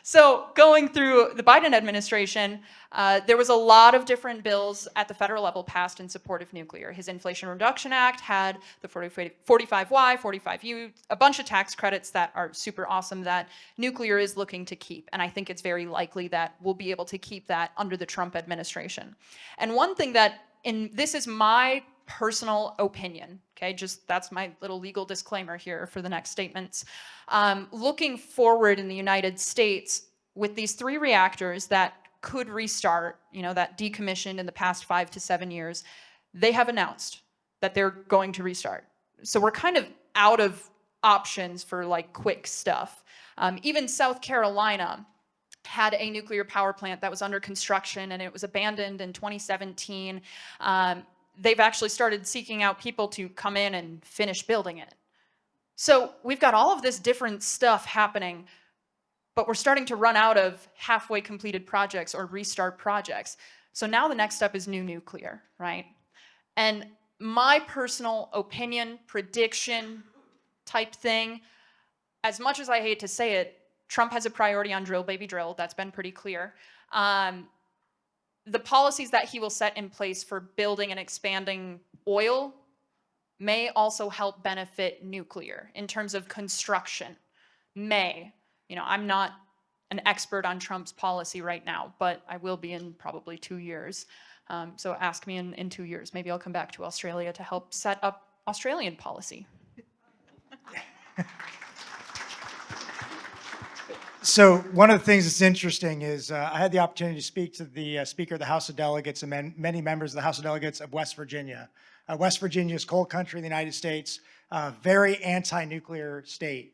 so going through the Biden administration, there was a lot of different bills at the federal level passed in support of nuclear. His Inflation Reduction Act had the 45Y, 45U, a bunch of tax credits that are super awesome that nuclear is looking to keep. And I think it's very likely that we'll be able to keep that under the Trump administration. And one thing this is my personal opinion, okay? That's my little legal disclaimer here for the next statements. Looking forward in the United States with these 3 reactors that could restart, that decommissioned in the past 5 to 7 years, they have announced that they're going to restart. So we're kind of out of options for like quick stuff. Even South Carolina had a nuclear power plant that was under construction and it was abandoned in 2017. They've actually started seeking out people to come in and finish building it. So we've got all of this different stuff happening, but we're starting to run out of halfway completed projects or restart projects. So now the next step is new nuclear, right? And my personal opinion, prediction type thing, as much as I hate to say it, Trump has a priority on drill, baby, drill. That's been pretty clear. The policies that he will set in place for building and expanding oil may also help benefit nuclear in terms of construction. I'm not an expert on Trump's policy right now, but I will be in probably 2 years. So ask me in 2 years. Maybe I'll come back to Australia to help set up Australian policy. So one of the things that's interesting is I had the opportunity to speak to the Speaker of the House of Delegates and many members of the House of Delegates of West Virginia. West Virginia is coal country in the United States, very anti-nuclear state.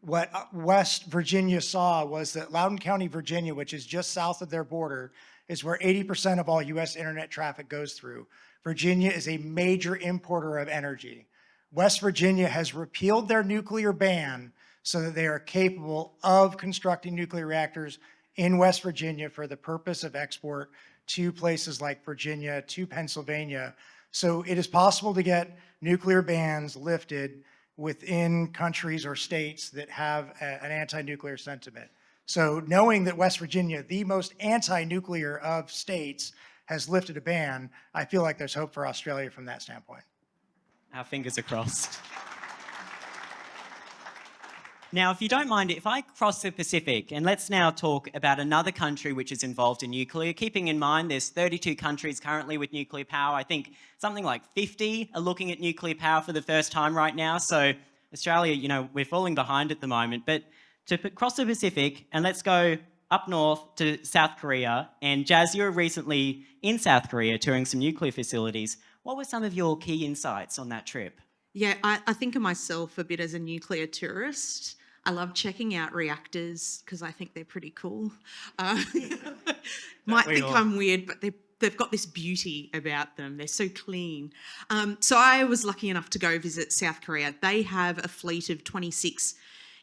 What West Virginia saw was that Loudoun County, Virginia, which is just south of their border, is where 80% of all U.S. internet traffic goes through. Virginia is a major importer of energy. West Virginia has repealed their nuclear ban so that they are capable of constructing nuclear reactors in West Virginia for the purpose of export to places like Virginia, to Pennsylvania. So it is possible to get nuclear bans lifted within countries or states that have an anti-nuclear sentiment. So knowing that West Virginia, the most anti-nuclear of states, has lifted a ban, I feel like there's hope for Australia from that standpoint. Our fingers are crossed. Now, if you don't mind, if I cross the Pacific, and let's now talk about another country which is involved in nuclear, keeping in mind there's 32 countries currently with nuclear power. I think something like 50 are looking at nuclear power for the first time right now. So Australia, you know, we're falling behind at the moment. But to cross the Pacific, and let's go up north to South Korea. And Jazz, you were recently in South Korea touring some nuclear facilities. What were some of your key insights on that trip? Yeah, I think of myself a bit as a nuclear tourist. I love checking out reactors because I think they're pretty cool. Might think I'm weird, but they've got this beauty about them. They're so clean. So I was lucky enough to go visit South Korea. They have a fleet of 26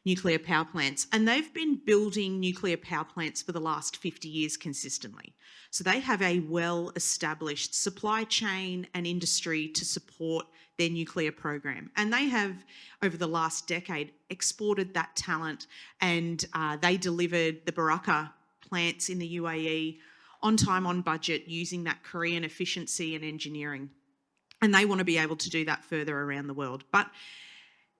nuclear power plants, and they've been building nuclear power plants for the last 50 years consistently. So they have a well-established supply chain and industry to support their nuclear program. And they have, over the last decade, exported that talent, and they delivered the Baraka plants in the UAE on time, on budget, using that Korean efficiency and engineering. And they want to be able to do that further around the world. But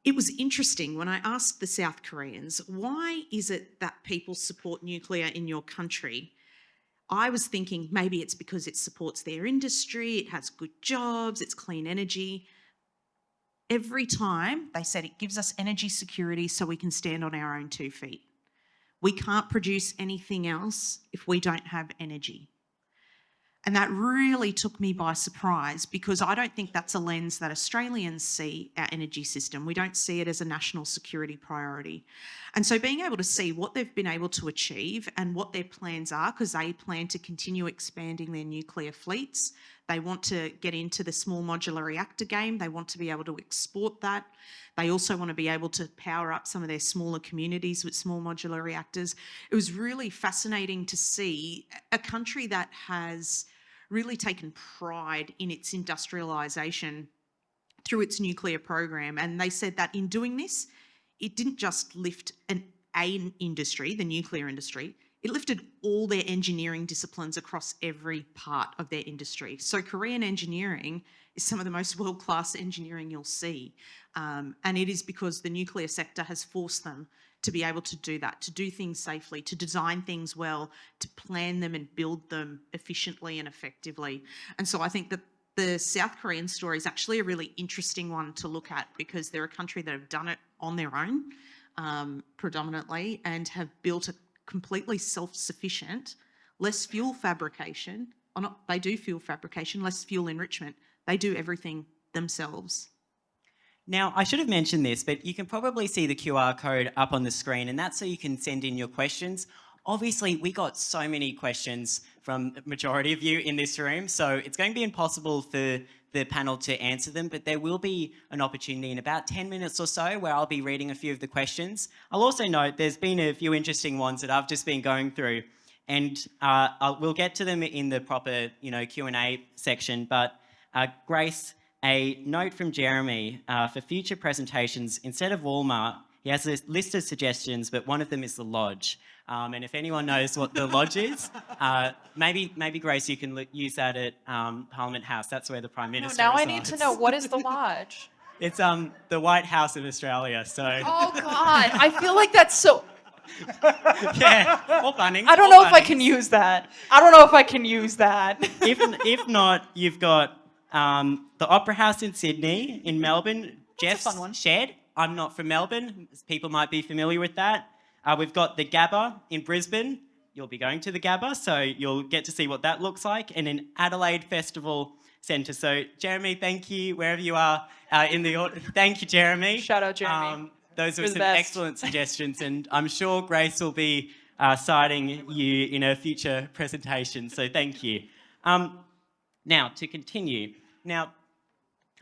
it was interesting when I asked the South Koreans, why is it that people support nuclear in your country? I was thinking maybe it's because it supports their industry, it has good jobs, it's clean energy. Every time they said it gives us energy security so we can stand on our own 2 feet. We can't produce anything else if we don't have energy. And that really took me by surprise because I don't think that's a lens that Australians see our energy system. We don't see it as a national security priority. And so being able to see what they've been able to achieve and what their plans are, because they plan to continue expanding their nuclear fleets. They want to get into the small modular reactor game. They want to be able to export that. They also want to be able to power up some of their smaller communities with small modular reactors. It was really fascinating to see a country that has really taken pride in its industrialisation through its nuclear program. And they said that in doing this, it didn't just lift an industry, the nuclear industry, it lifted all their engineering disciplines across every part of their industry. So Korean engineering is some of the most world-class engineering you'll see. And it is because the nuclear sector has forced them to be able to do that, to do things safely, to design things well, to plan them and build them efficiently and effectively. And so I think that the South Korean story is actually a really interesting one to look at because they're a country that have done it on their own predominantly and have built a completely self-sufficient, less fuel fabrication, or not, they do fuel fabrication, less fuel enrichment. They do everything themselves. Now, I should have mentioned this, but you can probably see the QR code up on the screen, and that's so you can send in your questions. Obviously, we got so many questions from the majority of you in this room, so it's going to be impossible for the panel to answer them, but there will be an opportunity in about 10 minutes or so where I'll be reading a few of the questions. I'll also note there's been a few interesting ones that I've just been going through, and we'll get to them in the proper, Q&A section, but Grace, a note from Jeremy, for future presentations, instead of Walmart, he has a list of suggestions, but one of them is the Lodge. And if anyone knows what the Lodge is, maybe Grace, you can use that at Parliament House. That's where the Prime Minister Now resides. I need to know, what is the Lodge? It's the White House of Australia, so... Oh, God. I feel like that's so... Yeah, or Bunnings. I don't know if I can use that. If not, you've got the Opera House in Sydney, in Melbourne. Jeff, fun one. Shed. I'm not from Melbourne. People might be familiar with that. We've got the Gabba in Brisbane. You'll be going to the Gabba, so you'll get to see what that looks like. And an Adelaide Festival Centre. So, Jeremy, thank you, wherever you are in the audience. Thank you, Jeremy. Shout out, Jeremy. Those were You're the some best. excellent suggestions, and I'm sure Grace will be citing you in a future presentation, so thank you. Now, to continue. Now,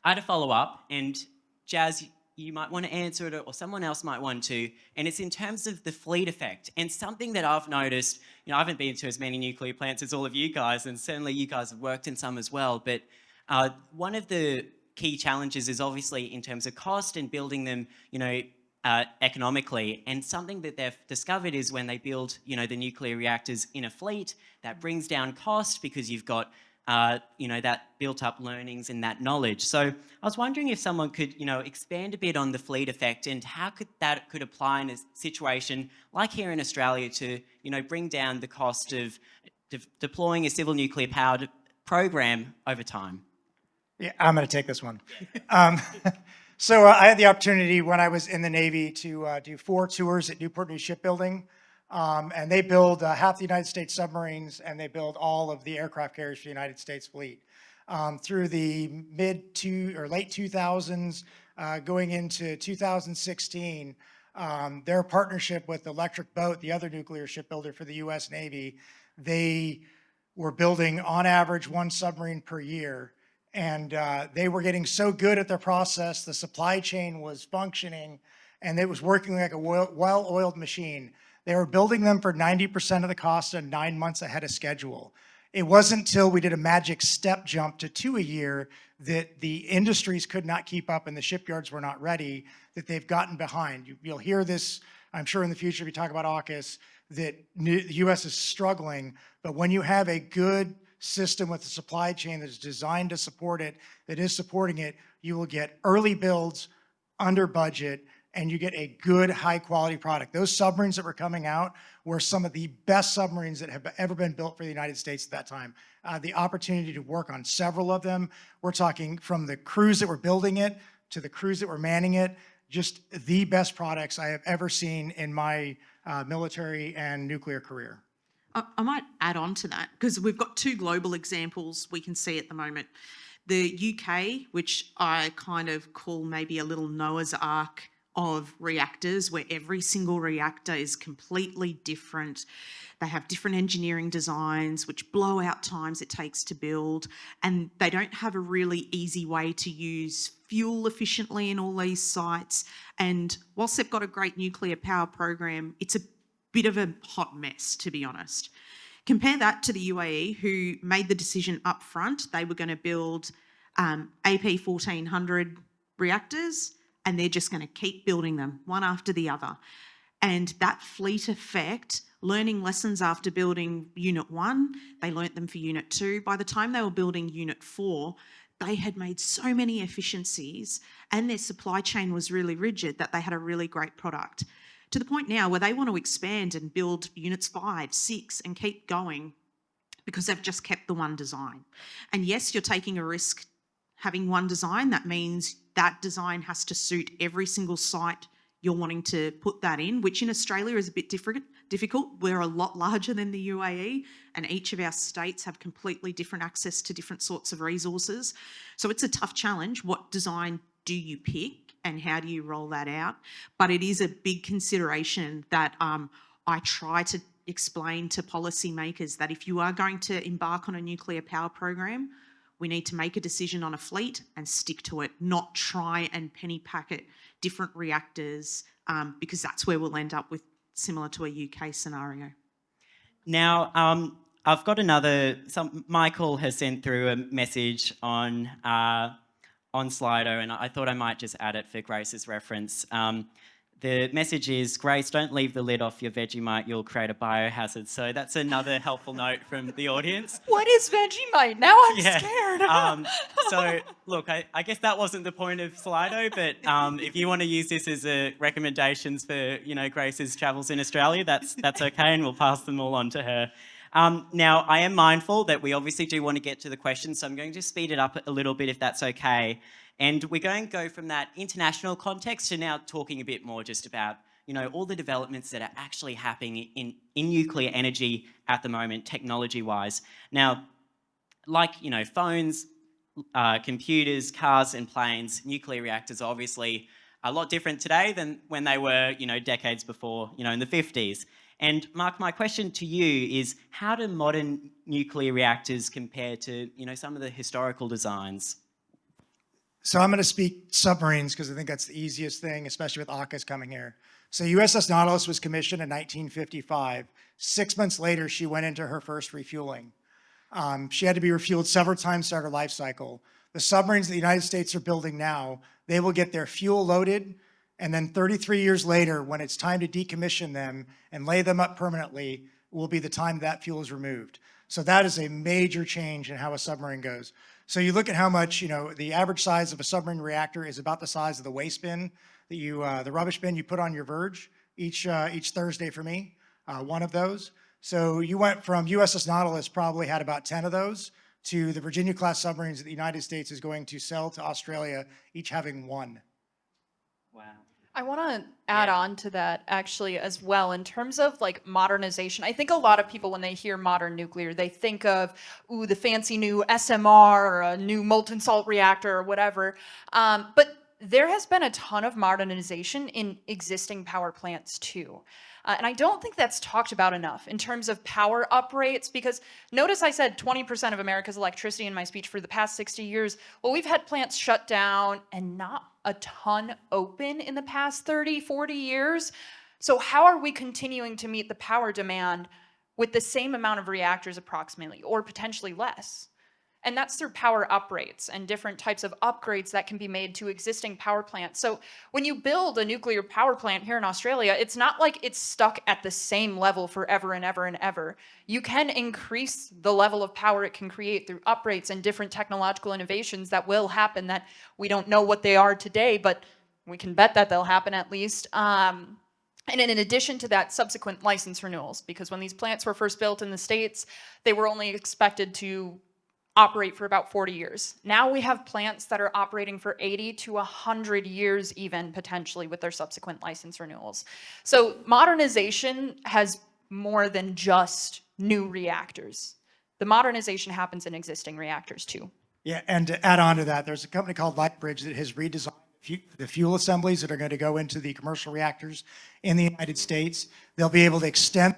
I had a follow-up, and Jazz, you might want to answer it, or someone else might want to, and it's in terms of the fleet effect. And something that I've noticed, I haven't been to as many nuclear plants as all of you guys, and certainly you guys have worked in some as well, but one of the key challenges is obviously in terms of cost and building them, economically. And something that they've discovered is when they build, the nuclear reactors in a fleet, that brings down cost because you've got that built-up learnings and that knowledge. So I was wondering if someone could, expand a bit on the fleet effect and how that could apply in a situation like here in Australia to, bring down the cost of deploying a civil nuclear powered program over time. Yeah, I'm going to take this one. So I had the opportunity when I was in the Navy to do 4 tours at Newport News Shipbuilding. And they build half the United States submarines, and they build all of the aircraft carriers for the United States fleet. Through the late 2000s, going into 2016, their partnership with Electric Boat, the other nuclear shipbuilder for the U.S. Navy, they were building on average 1 submarine per year. And they were getting so good at their process, the supply chain was functioning, and it was working like a well-oiled machine. They were building them for 90% of the cost and 9 months ahead of schedule. It wasn't until we did a magic step jump to 2 a year that the industries could not keep up and the shipyards were not ready, that they've gotten behind. You'll hear this, I'm sure, in the future, if you talk about AUKUS, that the U.S. is struggling. But when you have a good system with a supply chain that's designed to support it, that is supporting it, you will get early builds under budget, and you get a good, high-quality product. Those submarines that were coming out were some of the best submarines that have ever been built for the United States at that time. The opportunity to work on several of them, we're talking from the crews that were building it to the crews that were manning it, just the best products I have ever seen in my military and nuclear career. I might add on to that because we've got 2 global examples we can see at the moment. The UK, which I kind of call maybe a little Noah's Ark of reactors, where every single reactor is completely different. They have different engineering designs, which blow out times it takes to build, and they don't have a really easy way to use fuel efficiently in all these sites. And whilst they've got a great nuclear power program, it's a bit of a hot mess, to be honest. Compare that to the UAE, who made the decision up front. They were going to build AP 1400 reactors, and they're just going to keep building them one after the other. And that fleet effect, learning lessons after building Unit 1, they learnt them for Unit 2. By the time they were building Unit 4, they had made so many efficiencies and their supply chain was really rigid that they had a really great product. To the point now where they want to expand and build Units 5, 6 and keep going because they've just kept the one design. And yes, you're taking a risk having one design. That means that design has to suit every single site you're wanting to put that in, which in Australia is a bit difficult. We're a lot larger than the UAE, and each of our states have completely different access to different sorts of resources. So it's a tough challenge. What design do you pick and how do you roll that out? But it is a big consideration that I try to explain to policymakers that if you are going to embark on a nuclear power program, we need to make a decision on a fleet and stick to it, not try and penny packet different reactors, because that's where we'll end up with similar to a UK scenario. Now, I've got Michael has sent through a message on Slido, and I thought I might just add it for Grace's reference. The message is, Grace, don't leave the lid off your Vegemite, you'll create a biohazard. So that's another helpful note from the audience. What is Vegemite? Now I'm scared. So, look, I guess that wasn't the point of Slido, but if you want to use this as a recommendations for, Grace's travels in Australia, that's okay, and we'll pass them all on to her. Now, I am mindful that we obviously do want to get to the questions, so I'm going to speed it up a little bit if that's okay. And we're going to go from that international context to now talking a bit more just about, all the developments that are actually happening in nuclear energy at the moment, technology-wise. Now, like, phones, computers, cars and planes, nuclear reactors are obviously a lot different today than when they were, decades before, in the 50s. And Mark, my question to you is, how do modern nuclear reactors compare to, some of the historical designs? So I'm going to speak submarines because I think that's the easiest thing, especially with AUKUS coming here. So USS Nautilus was commissioned in 1955. 6 months later, she went into her first refueling. She had to be refueled several times throughout her life cycle. The submarines that the United States are building now, they will get their fuel loaded, and then 33 years later, when it's time to decommission them and lay them up permanently, will be the time that fuel is removed. So that is a major change in how a submarine goes. So you look at how much, the average size of a submarine reactor is about the size of the waste bin that the rubbish bin you put on your verge each Thursday for me, one of those. So you went from USS Nautilus probably had about 10 of those to the Virginia-class submarines that the United States is going to sell to Australia, each having one. Wow. I want to add on to that actually as well in terms of like modernization. I think a lot of people when they hear modern nuclear, they think of, the fancy new SMR or a new molten salt reactor or whatever. But there has been a ton of modernization in existing power plants too. And I don't think that's talked about enough in terms of power uprates, because notice I said 20% of America's electricity in my speech for the past 60 years. Well, we've had plants shut down and not a ton open in the past 30, 40 years. So how are we continuing to meet the power demand with the same amount of reactors approximately, or potentially less? And that's through power uprates and different types of upgrades that can be made to existing power plants. So when you build a nuclear power plant here in Australia, it's not like it's stuck at the same level forever and ever and ever. You can increase the level of power it can create through uprates and different technological innovations that will happen that we don't know what they are today, but we can bet that they'll happen at least. And in addition to that, subsequent license renewals, because when these plants were first built in the States, they were only expected to operate for about 40 years. Now we have plants that are operating for 80 to 100 years even, potentially, with their subsequent license renewals. So modernization has more than just new reactors. The modernization happens in existing reactors too. Yeah, and to add on to that, there's a company called Lightbridge that has redesigned the fuel assemblies that are going to go into the commercial reactors in the United States. They'll be able to extend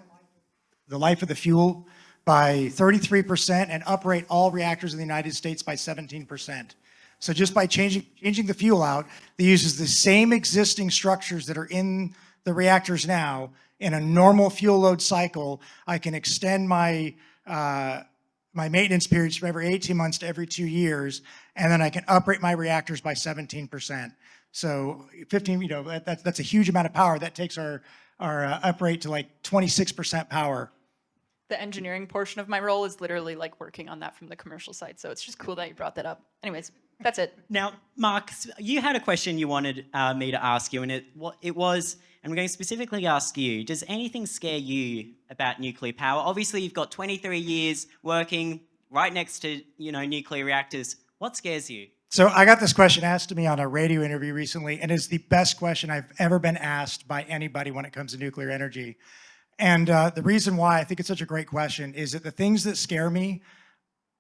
the life of the fuel by 33% and uprate all reactors in the United States by 17%. So just by changing the fuel out, that uses the same existing structures that are in the reactors now. In a normal fuel load cycle, I can extend my my maintenance periods from every 18 months to every 2 years, and then I can uprate my reactors by 17%. So 15, that's a huge amount of power. That takes our uprate to like 26% power. The engineering portion of my role is literally like working on that from the commercial side. So it's just cool that you brought that up. Anyways, that's it. Now, Mark, you had a question you wanted me to ask you, and it was, and we're going to specifically ask you, does anything scare you about nuclear power? Obviously, you've got 23 years working right next to, nuclear reactors. What scares you? So I got this question asked to me on a radio interview recently, and it's the best question I've ever been asked by anybody when it comes to nuclear energy. And the reason why I think it's such a great question is that the things that scare me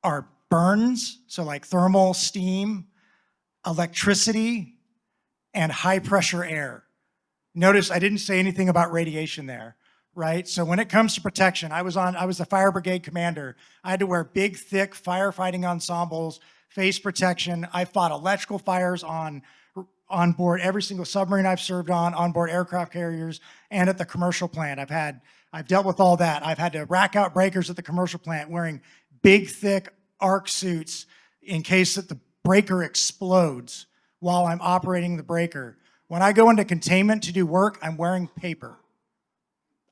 are burns, so like thermal, steam, electricity, and high pressure air. Notice I didn't say anything about radiation there, right? So when it comes to protection, I was the fire brigade commander. I had to wear big, thick firefighting ensembles, face protection. I fought electrical fires on board every single submarine I've served on board aircraft carriers, and at the commercial plant. I've dealt with all that. I've had to rack out breakers at the commercial plant wearing big, thick arc suits in case that the breaker explodes while I'm operating the breaker. When I go into containment to do work, I'm wearing paper.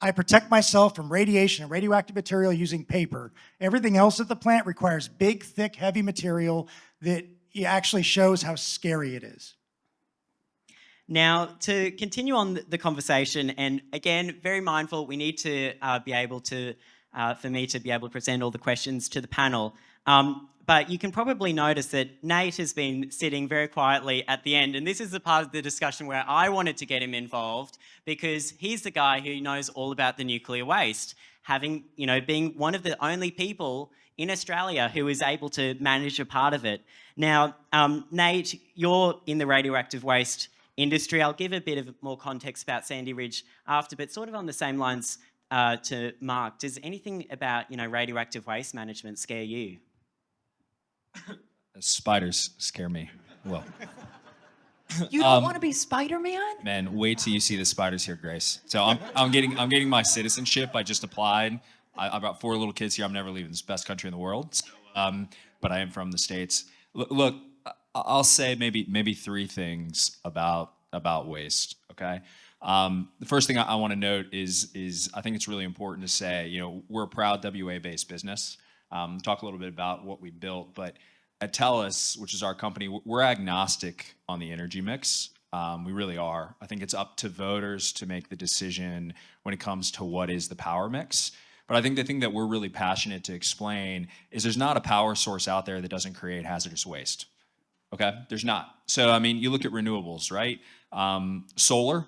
I protect myself from radiation and radioactive material using paper. Everything else at the plant requires big, thick, heavy material that actually shows how scary it is. Now, to continue on the conversation, and again, very mindful, we need to be able to, for me to be able to present all the questions to the panel. But you can probably notice that Nate has been sitting very quietly at the end, and this is the part of the discussion where I wanted to get him involved, because he's the guy who knows all about the nuclear waste, being one of the only people in Australia who is able to manage a part of it. Now, Nate, you're in the radioactive waste industry. I'll give a bit of more context about Sandy Ridge after, but sort of on the same lines to Mark. Does anything about radioactive waste management scare you? Spiders scare me. Well, You don't want to be Spider-Man? man, wait till you see the spiders here, Grace. So I'm getting my citizenship. I just applied. I've got 4 little kids here. I'm never leaving this best country in the world. So, but I am from the States. Look, I'll say maybe 3 things about waste. Okay. The first thing I want to note is I think it's really important to say, we're a proud WA-based business. Talk a little bit about what we built, but at TELUS, which is our company, we're agnostic on the energy mix. We really are. I think it's up to voters to make the decision when it comes to what is the power mix. But I think the thing that we're really passionate to explain is there's not a power source out there that doesn't create hazardous waste. Okay? There's not. So, you look at renewables, right? Solar,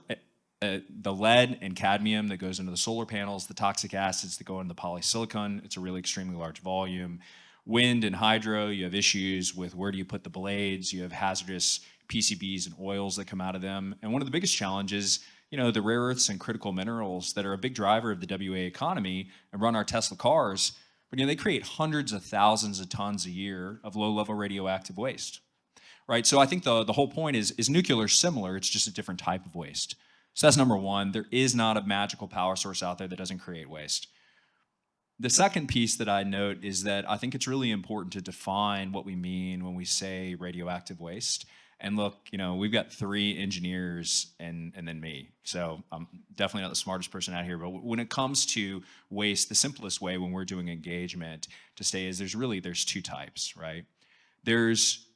the lead and cadmium that goes into the solar panels, the toxic acids that go into the polysilicon, it's a really extremely large volume. Wind and hydro, you have issues with where do you put the blades, you have hazardous PCBs and oils that come out of them. And one of the biggest challenges, the rare earths and critical minerals that are a big driver of the WA economy and run our Tesla cars, but they create hundreds of thousands of tons a year of low-level radioactive waste, right? So I think the whole point is nuclear similar, it's just a different type of waste. So that's number one. There is not a magical power source out there that doesn't create waste. The second piece that I note is that I think it's really important to define what we mean when we say radioactive waste. And look, we've got 3 engineers and then me. So I'm definitely not the smartest person out here, but when it comes to waste, the simplest way when we're doing engagement to say is there's 2 types, right? There's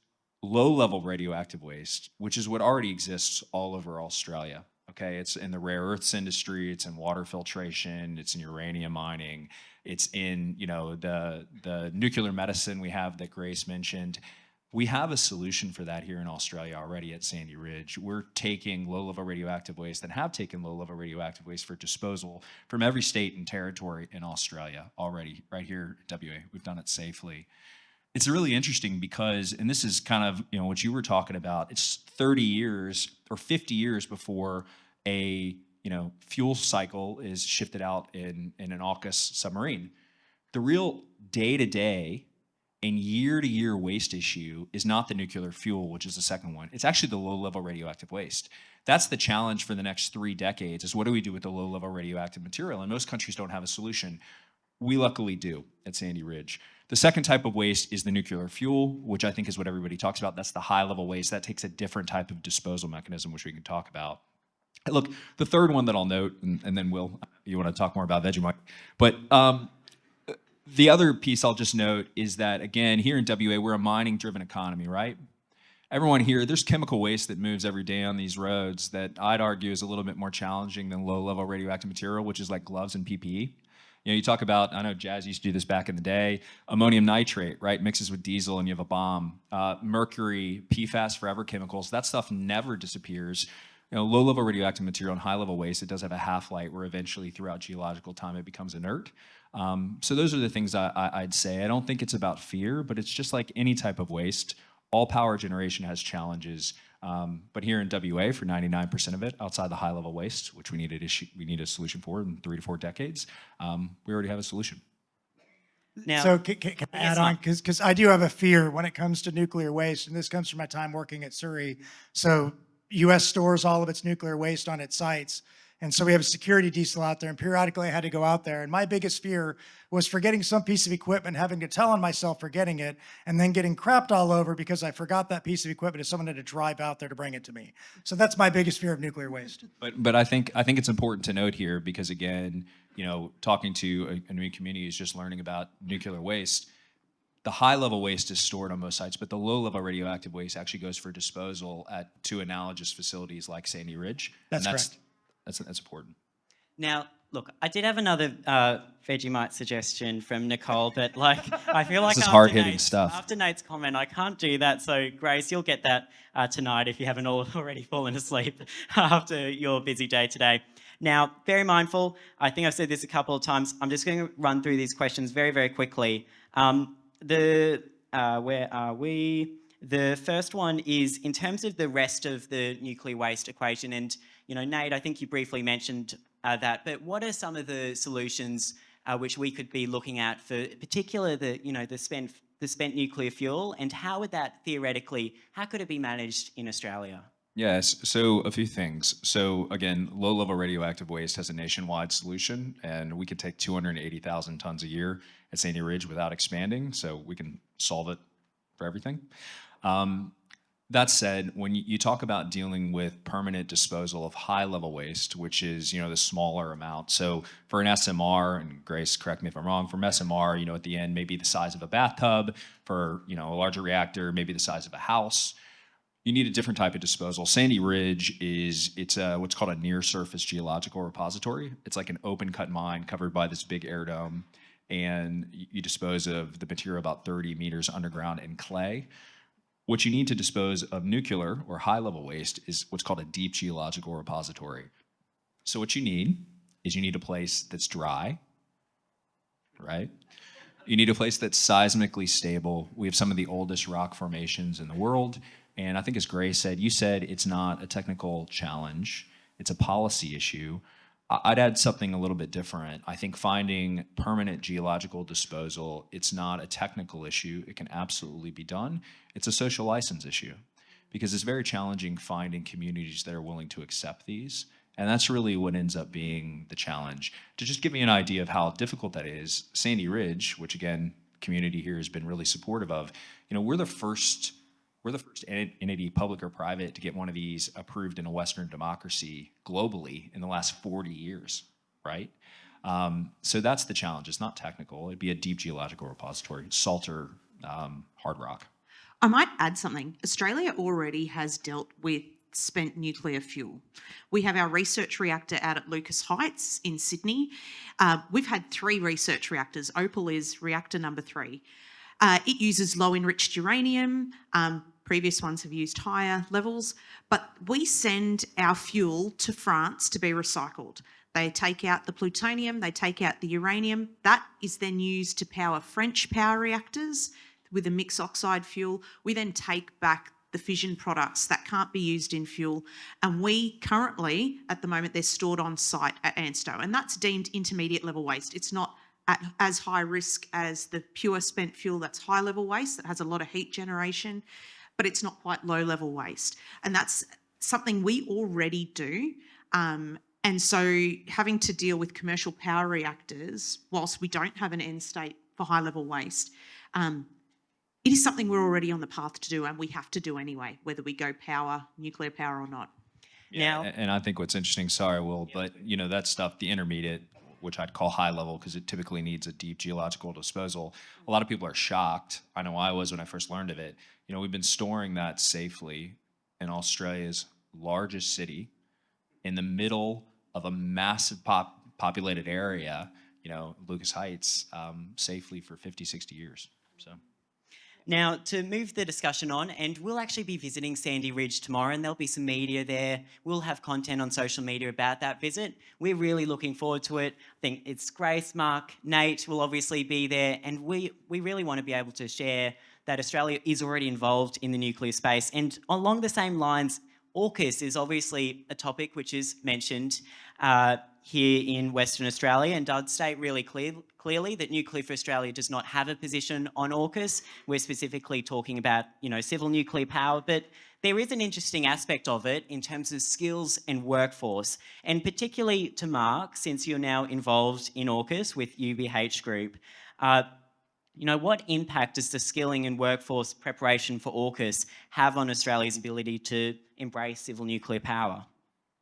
low-level radioactive waste, which is what already exists all over Australia. Okay, it's in the rare earths industry, it's in water filtration, it's in uranium mining, it's in the nuclear medicine we have that Grace mentioned. We have a solution for that here in Australia already at Sandy Ridge. We're taking low-level radioactive waste and have taken low-level radioactive waste for disposal from every state and territory in Australia already, right here at WA. We've done it safely. It's really interesting because, and this is kind of what you were talking about, it's 30 years or 50 years before a fuel cycle is shifted out in an AUKUS submarine. The real day-to-day and year-to-year waste issue is not the nuclear fuel, which is the second one. It's actually the low-level radioactive waste. That's the challenge for the next 3 decades, is what do we do with the low-level radioactive material? And most countries don't have a solution. We luckily do at Sandy Ridge. The second type of waste is the nuclear fuel, which I think is what everybody talks about. That's the high-level waste. That takes a different type of disposal mechanism, which we can talk about. Look, the third one that I'll note, and then Will, you want to talk more about Vegemite, but the other piece I'll just note is that, again, here in WA, we're a mining-driven economy, right? Everyone here, there's chemical waste that moves every day on these roads that I'd argue is a little bit more challenging than low-level radioactive material, which is like gloves and PPE. You talk about, I know Jazz used to do this back in the day, ammonium nitrate, right? Mixes with diesel and you have a bomb. Mercury, PFAS, forever chemicals, that stuff never disappears. Low-level radioactive material and high-level waste, it does have a half-life where eventually throughout geological time it becomes inert. So those are the things I'd say. I don't think it's about fear, but it's just like any type of waste. All power generation has challenges. But here in WA, for 99% of it, outside the high-level waste, which we need a solution for in 3 to 4 decades, we already have a solution. Now, So can I add on? Because I do have a fear when it comes to nuclear waste, and this comes from my time working at Surrey. So U.S. stores all of its nuclear waste on its sites. And so we have a security diesel out there, and periodically I had to go out there. And my biggest fear was forgetting some piece of equipment, having to tell on myself forgetting it, and then getting crapped all over because I forgot that piece of equipment and someone had to drive out there to bring it to me. So that's my biggest fear of nuclear waste. But I think it's important to note here because, again, talking to a new community is just learning about nuclear waste. The high-level waste is stored on most sites, but the low-level radioactive waste actually goes for disposal at 2 analogous facilities like Sandy Ridge. That's correct. That's important. Now, look, I did have another Vegemite suggestion from Nicole, but like I feel like This is after hard-hitting Nate's, stuff. after Nate's comment, I can't do that. So Grace, you'll get that tonight if you haven't already fallen asleep after your busy day today. Now, very mindful. I think I've said this a couple of times. I'm just going to run through these questions very, very quickly. Where are we? The first one is in terms of the rest of the nuclear waste equation, and Nate, I think you briefly mentioned that, but what are some of the solutions which we could be looking at for, particular the spent nuclear fuel, and how would that theoretically, how could it be managed in Australia? Yes, so a few things. So again, low-level radioactive waste has a nationwide solution, and we could take 280,000 tons a year at Sandy Ridge without expanding, so we can solve it for everything. That said, when you talk about dealing with permanent disposal of high-level waste, which is the smaller amount. So for an SMR, and Grace, correct me if I'm wrong, from SMR, at the end maybe the size of a bathtub. For a larger reactor, maybe the size of a house. You need a different type of disposal. Sandy Ridge it's what's called a near-surface geological repository. It's like an open-cut mine covered by this big air dome, and you dispose of the material about 30 meters underground in clay. What you need to dispose of nuclear or high-level waste is what's called a deep geological repository. So what you need is a place that's dry, right? You need a place that's seismically stable. We have some of the oldest rock formations in the world. And I think as Grace said, you said it's not a technical challenge, it's a policy issue. I'd add something a little bit different. I think finding permanent geological disposal, it's not a technical issue. It can absolutely be done. It's a social license issue because it's very challenging finding communities that are willing to accept these. And that's really what ends up being the challenge. To just give me an idea of how difficult that is, Sandy Ridge, which again, community here has been really supportive of, we're the first entity, public or private, to get one of these approved in a Western democracy globally in the last 40 years, right? So that's the challenge. It's not technical. It'd be a deep geological repository, salter, hard rock. I might add something. Australia already has dealt with spent nuclear fuel. We have our research reactor out at Lucas Heights in Sydney. We've had 3 research reactors. Opal is reactor number 3. It uses low enriched uranium. Previous ones have used higher levels, but we send our fuel to France to be recycled. They take out the plutonium, they take out the uranium. That is then used to power French power reactors with a mixed oxide fuel. We then take back the fission products that can't be used in fuel, and we currently, at the moment, they're stored on site at ANSTO, and that's deemed intermediate level waste. It's not at as high risk as the pure spent fuel that's high level waste that has a lot of heat generation, but it's not quite low level waste. And that's something we already do. And so having to deal with commercial power reactors, whilst we don't have an end state for high level waste, it is something we're already on the path to do, and we have to do anyway, whether we go nuclear power or not. Yeah, and I think what's interesting, sorry, Will, but that stuff, the intermediate, which I'd call high level because it typically needs a deep geological disposal. A lot of people are shocked. I know I was when I first learned of it. We've been storing that safely in Australia's largest city in the middle of a massive populated area, Lucas Heights, safely for 50, 60 years. So. Now, to move the discussion on, and we'll actually be visiting Sandy Ridge tomorrow, and there'll be some media there. We'll have content on social media about that visit. We're really looking forward to it. I think it's Grace, Mark, Nate will obviously be there, and we really want to be able to share that Australia is already involved in the nuclear space. And along the same lines, AUKUS is obviously a topic which is mentioned here in Western Australia, and does state really clearly that Nuclear for Australia does not have a position on AUKUS. We're specifically talking about, civil nuclear power, but there is an interesting aspect of it in terms of skills and workforce, and particularly to Mark, since you're now involved in AUKUS with UBH Group. What impact does the skilling and workforce preparation for AUKUS have on Australia's ability to embrace civil nuclear power?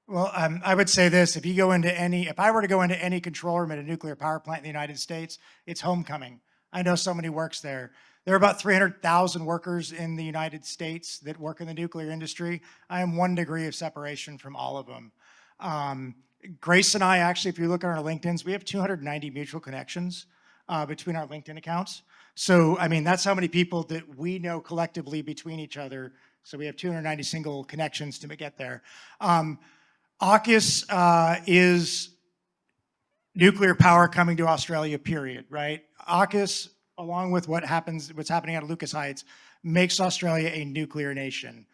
Well, I would say this: if I were to go into any control room at a nuclear power plant in the United States, it's homecoming. I know somebody works there. There are about 300,000 workers in the United States that work in the nuclear industry. I am 1 degree of separation from all of them. Grace and I actually, if you look on our LinkedIn's, we have 290 mutual connections between our LinkedIn accounts. So, I mean, that's how many people that we know collectively between each other. So we have 290 single connections to get there. AUKUS is nuclear power coming to Australia, period, right? AUKUS, along with what's happening out of Lucas Heights, makes Australia a nuclear nation.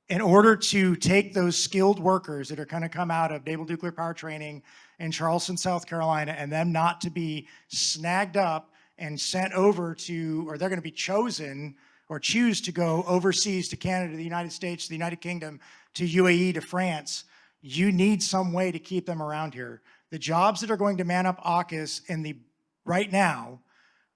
In order to take those skilled workers that are going to come out of naval nuclear power training in Charleston, South Carolina, and them not to be snagged up and sent over to, or they're going to be chosen or choose to go overseas to Canada, the United States, the United Kingdom, to UAE, to France, you need some way to keep them around here. The jobs that are going to man up AUKUS right now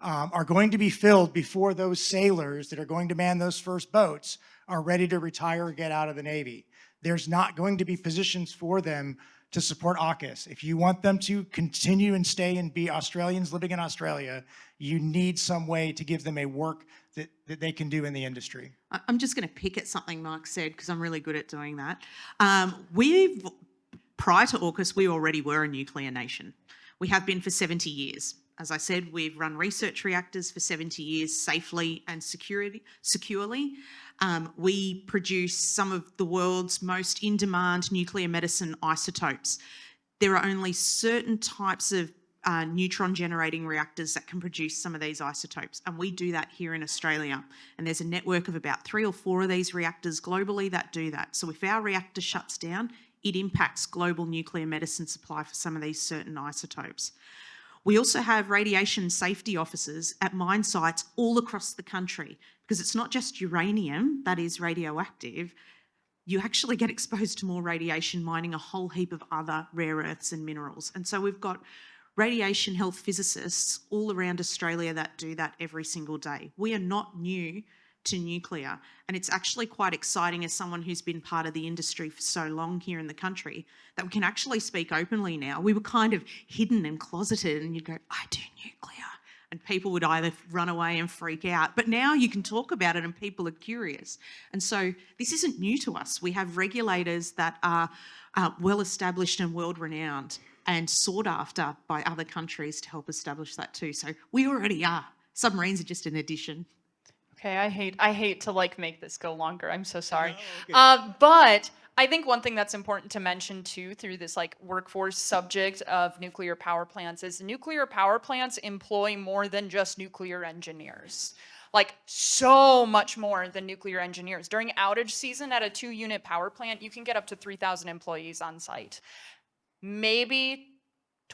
are going to be filled before those sailors that are going to man those first boats are ready to retire or get out of the Navy. There's not going to be positions for them to support AUKUS. If you want them to continue and stay and be Australians living in Australia, you need some way to give them a work that they can do in the industry. I'm just going to pick at something Mark said because I'm really good at doing that. Prior to AUKUS, we already were a nuclear nation. We have been for 70 years. As I said, we've run research reactors for 70 years safely and securely. We produce some of the world's most in-demand nuclear medicine isotopes. There are only certain types of neutron-generating reactors that can produce some of these isotopes, and we do that here in Australia. And there's a network of about 3 or 4 of these reactors globally that do that. So if our reactor shuts down, it impacts global nuclear medicine supply for some of these certain isotopes. We also have radiation safety officers at mine sites all across the country because it's not just uranium that is radioactive. You actually get exposed to more radiation mining a whole heap of other rare earths and minerals. And so we've got radiation health physicists all around Australia that do that every single day. We are not new to nuclear, and it's actually quite exciting as someone who's been part of the industry for so long here in the country that we can actually speak openly now. We were kind of hidden and closeted, and you'd go, I do nuclear, and people would either run away and freak out, but now you can talk about it and people are curious. And so this isn't new to us. We have regulators that are well established and world renowned and sought after by other countries to help establish that too. So we already are. Submarines are just an addition. Okay, I hate to like make this go longer. I'm so sorry. But I think one thing that's important to mention too through this like workforce subject of nuclear power plants is nuclear power plants employ more than just nuclear engineers. Like so much more than nuclear engineers. During outage season at a 2-unit power plant, you can get up to 3,000 employees on site. Maybe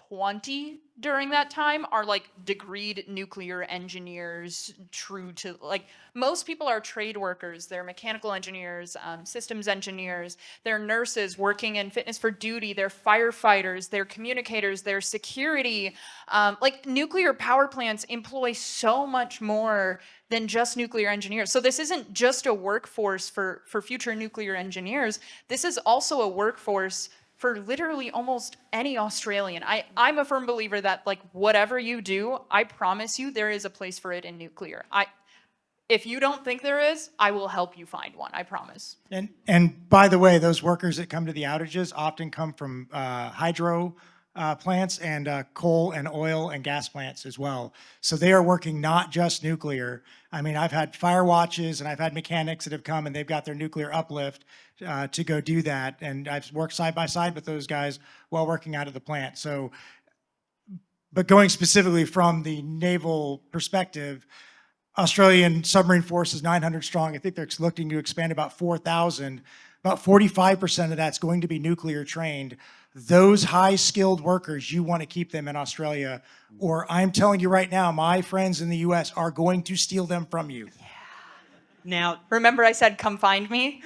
20 during that time are like degreed nuclear engineers, true to like most people are trade workers. They're mechanical engineers, systems engineers, they're nurses working in fitness for duty, they're firefighters, they're communicators, they're security. Like nuclear power plants employ so much more than just nuclear engineers. So this isn't just a workforce for future nuclear engineers. This is also a workforce for literally almost any Australian. I'm a firm believer that like whatever you do, I promise you there is a place for it in nuclear. If you don't think there is, I will help you find one, I promise. And by the way, those workers that come to the outages often come from hydro plants and coal and oil and gas plants as well. So they are working not just nuclear. I mean, I've had fire watches and I've had mechanics that have come and they've got their nuclear uplift to go do that. And I've worked side by side with those guys while working out of the plant. So, but going specifically from the naval perspective, Australian submarine force is 900 strong. I think they're looking to expand about 4,000. About 45% of that's going to be nuclear trained. Those high-skilled workers, you want to keep them in Australia, or I'm telling you right now, my friends in the US are going to steal them from you. Now, Remember I said, come find me?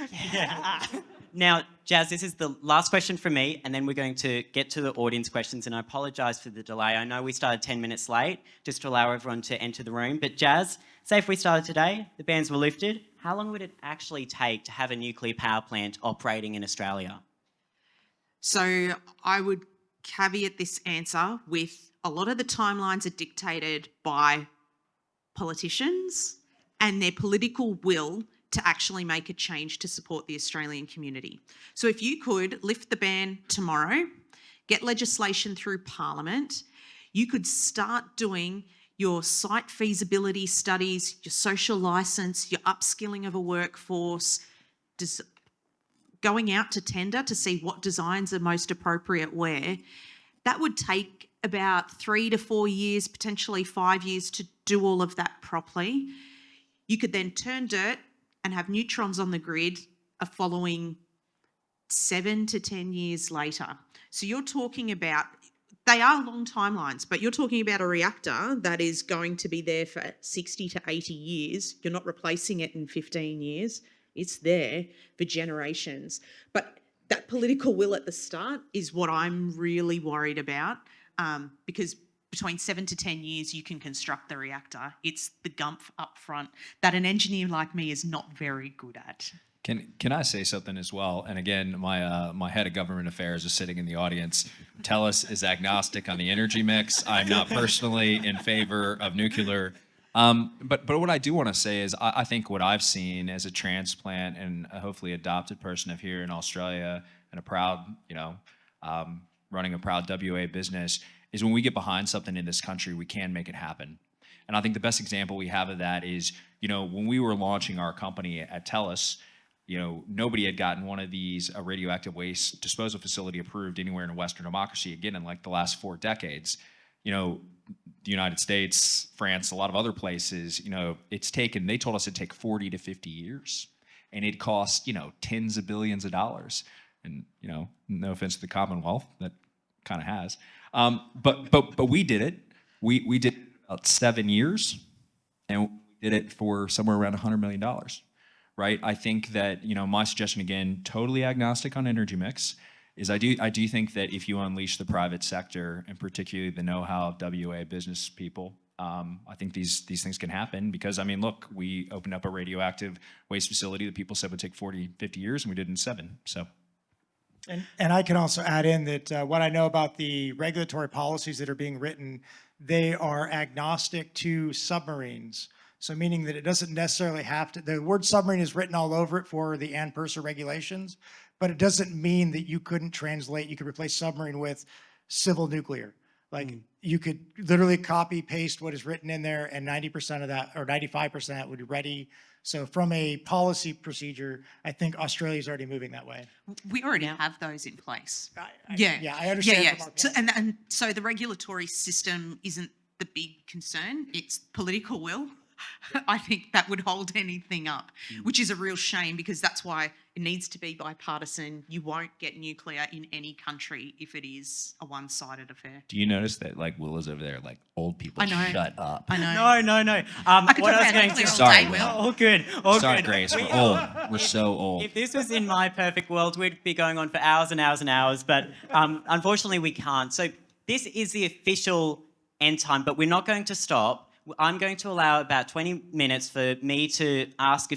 now, Jazz, this is the last question from me, and then we're going to get to the audience questions, and I apologise for the delay. I know we started 10 minutes late, just to allow everyone to enter the room. But Jazz, say if we started today, the bans were lifted, how long would it actually take to have a nuclear power plant operating in Australia? So I would caveat this answer with a lot of the timelines are dictated by politicians and their political will to actually make a change to support the Australian community. So if you could lift the ban tomorrow, get legislation through Parliament, you could start doing your site feasibility studies, your social licence, your upskilling of a workforce, going out to tender to see what designs are most appropriate where. That would take about 3 to 4 years, potentially 5 years to do all of that properly. You could then turn dirt and have neutrons on the grid a following 7 to 10 years later. So you're talking about, they are long timelines, but you're talking about a reactor that is going to be there for 60 to 80 years. You're not replacing it in 15 years. It's there for generations. But that political will at the start is what I'm really worried about, because between 7 to 10 years, you can construct the reactor. It's the gumph up front that an engineer like me is not very good at. Can I say something as well? And again, my head of government affairs is sitting in the audience. TELUS is agnostic on the energy mix. I'm not personally in favor of nuclear. But what I do want to say is I think what I've seen as a transplant and a hopefully adopted person of here in Australia and a proud, running a proud WA business is when we get behind something in this country, we can make it happen. And I think the best example we have of that is, when we were launching our company at TELUS, nobody had gotten one of these radioactive waste disposal facility approved anywhere in a Western democracy, again, in like the last 4 decades. The United States, France, a lot of other places, they told us it'd take 40 to 50 years. And it cost, tens of billions of dollars. And, no offense to the Commonwealth, that kind of has. But we did it. We did it about 7 years, and we did it for somewhere around $100 million. Right? I think that, my suggestion, again, totally agnostic on energy mix, is I do think that if you unleash the private sector, and particularly the know-how of WA business people, I think these things can happen because, look, we opened up a radioactive waste facility that people said would take 40, 50 years, and we did it in 7, so. And I can also add in that what I know about the regulatory policies that are being written, they are agnostic to submarines. So meaning that it doesn't necessarily have to, the word submarine is written all over it for the ANPERSA regulations, but it doesn't mean that you couldn't translate, you could replace submarine with civil nuclear. Like you could literally copy paste what is written in there and 90% of that or 95% of that would be ready. So from a policy procedure, I think Australia's already moving that way. We already have those in place. Yeah, I understand. Yeah. From our So, and so the regulatory system isn't the big concern, it's political will. I think that would hold anything up, which is a real shame because that's why it needs to be bipartisan. You won't get nuclear in any country if it is a one-sided affair. Do you notice that, Will is over there, old people, I know. shut up. I know. No. What I was going to Sorry, say, Will. Will. All good. All Sorry, good. Grace, we're old. We're so old. If this was in my perfect world, we'd be going on for hours and hours and hours, but unfortunately we can't. So this is the official end time, but we're not going to stop. I'm going to allow about 20 minutes for me to ask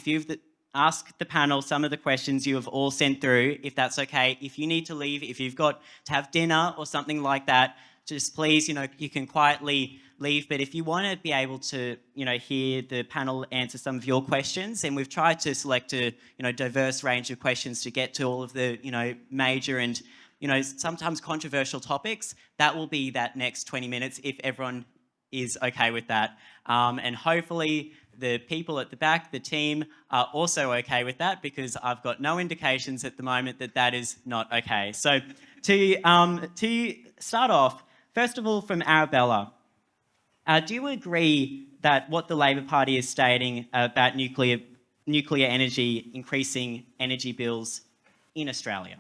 ask the panel some of the questions you have all sent through, if that's okay. If you need to leave, if you've got to have dinner or something like that, just please, you can quietly leave. But if you want to be able to, hear the panel answer some of your questions, and we've tried to select a, diverse range of questions to get to all of the, major and, sometimes controversial topics, that will be that next 20 minutes if everyone is okay with that. And hopefully the people at the back, the team, are also okay with that because I've got no indications at the moment that that is not okay. So to start off, first of all, from Arabella, do you agree that what the Labor Party is stating about nuclear energy increasing energy bills in Australia?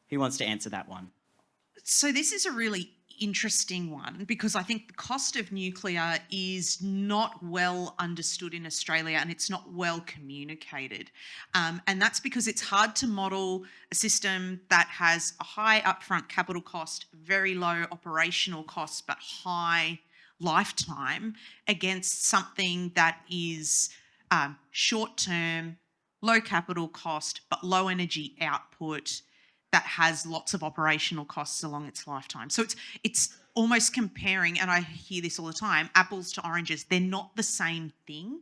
Who wants to answer that one? So this is a really interesting one because I think the cost of nuclear is not well understood in Australia and it's not well communicated. And that's because it's hard to model a system that has a high upfront capital cost, very low operational costs, but high lifetime against something that is short-term, low capital cost, but low energy output that has lots of operational costs along its lifetime. So it's almost comparing, and I hear this all the time, apples to oranges. They're not the same thing.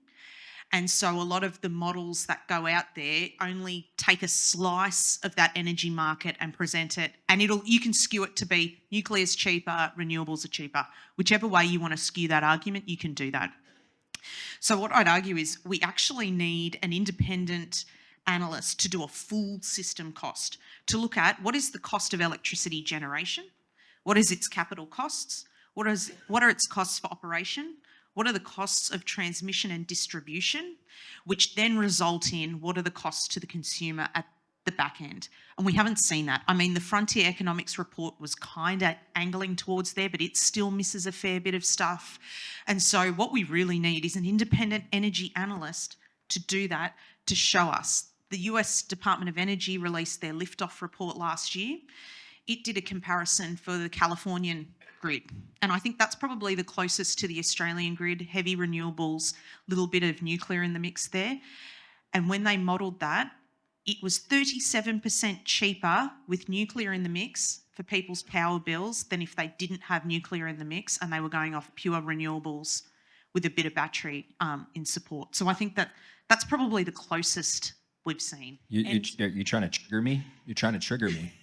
And so a lot of the models that go out there only take a slice of that energy market and present it. And you can skew it to be nuclear's cheaper, renewables are cheaper. Whichever way you want to skew that argument, you can do that. So what I'd argue is we actually need an independent analyst to do a full system cost, to look at what is the cost of electricity generation, what is its capital costs, what are its costs for operation, what are the costs of transmission and distribution, which then result in what are the costs to the consumer at the back end. And we haven't seen that. I mean, the Frontier Economics report was kind of angling towards there, but it still misses a fair bit of stuff. And so what we really need is an independent energy analyst to do that, to show us. The US Department of Energy released their liftoff report last year. It did a comparison for the Californian grid. And I think that's probably the closest to the Australian grid, heavy renewables, little bit of nuclear in the mix there. And when they modelled that, it was 37% cheaper with nuclear in the mix for people's power bills than if they didn't have nuclear in the mix and they were going off pure renewables with a bit of battery in support. So I think that's probably the closest we've seen. You're trying to trigger me? You're trying to trigger me.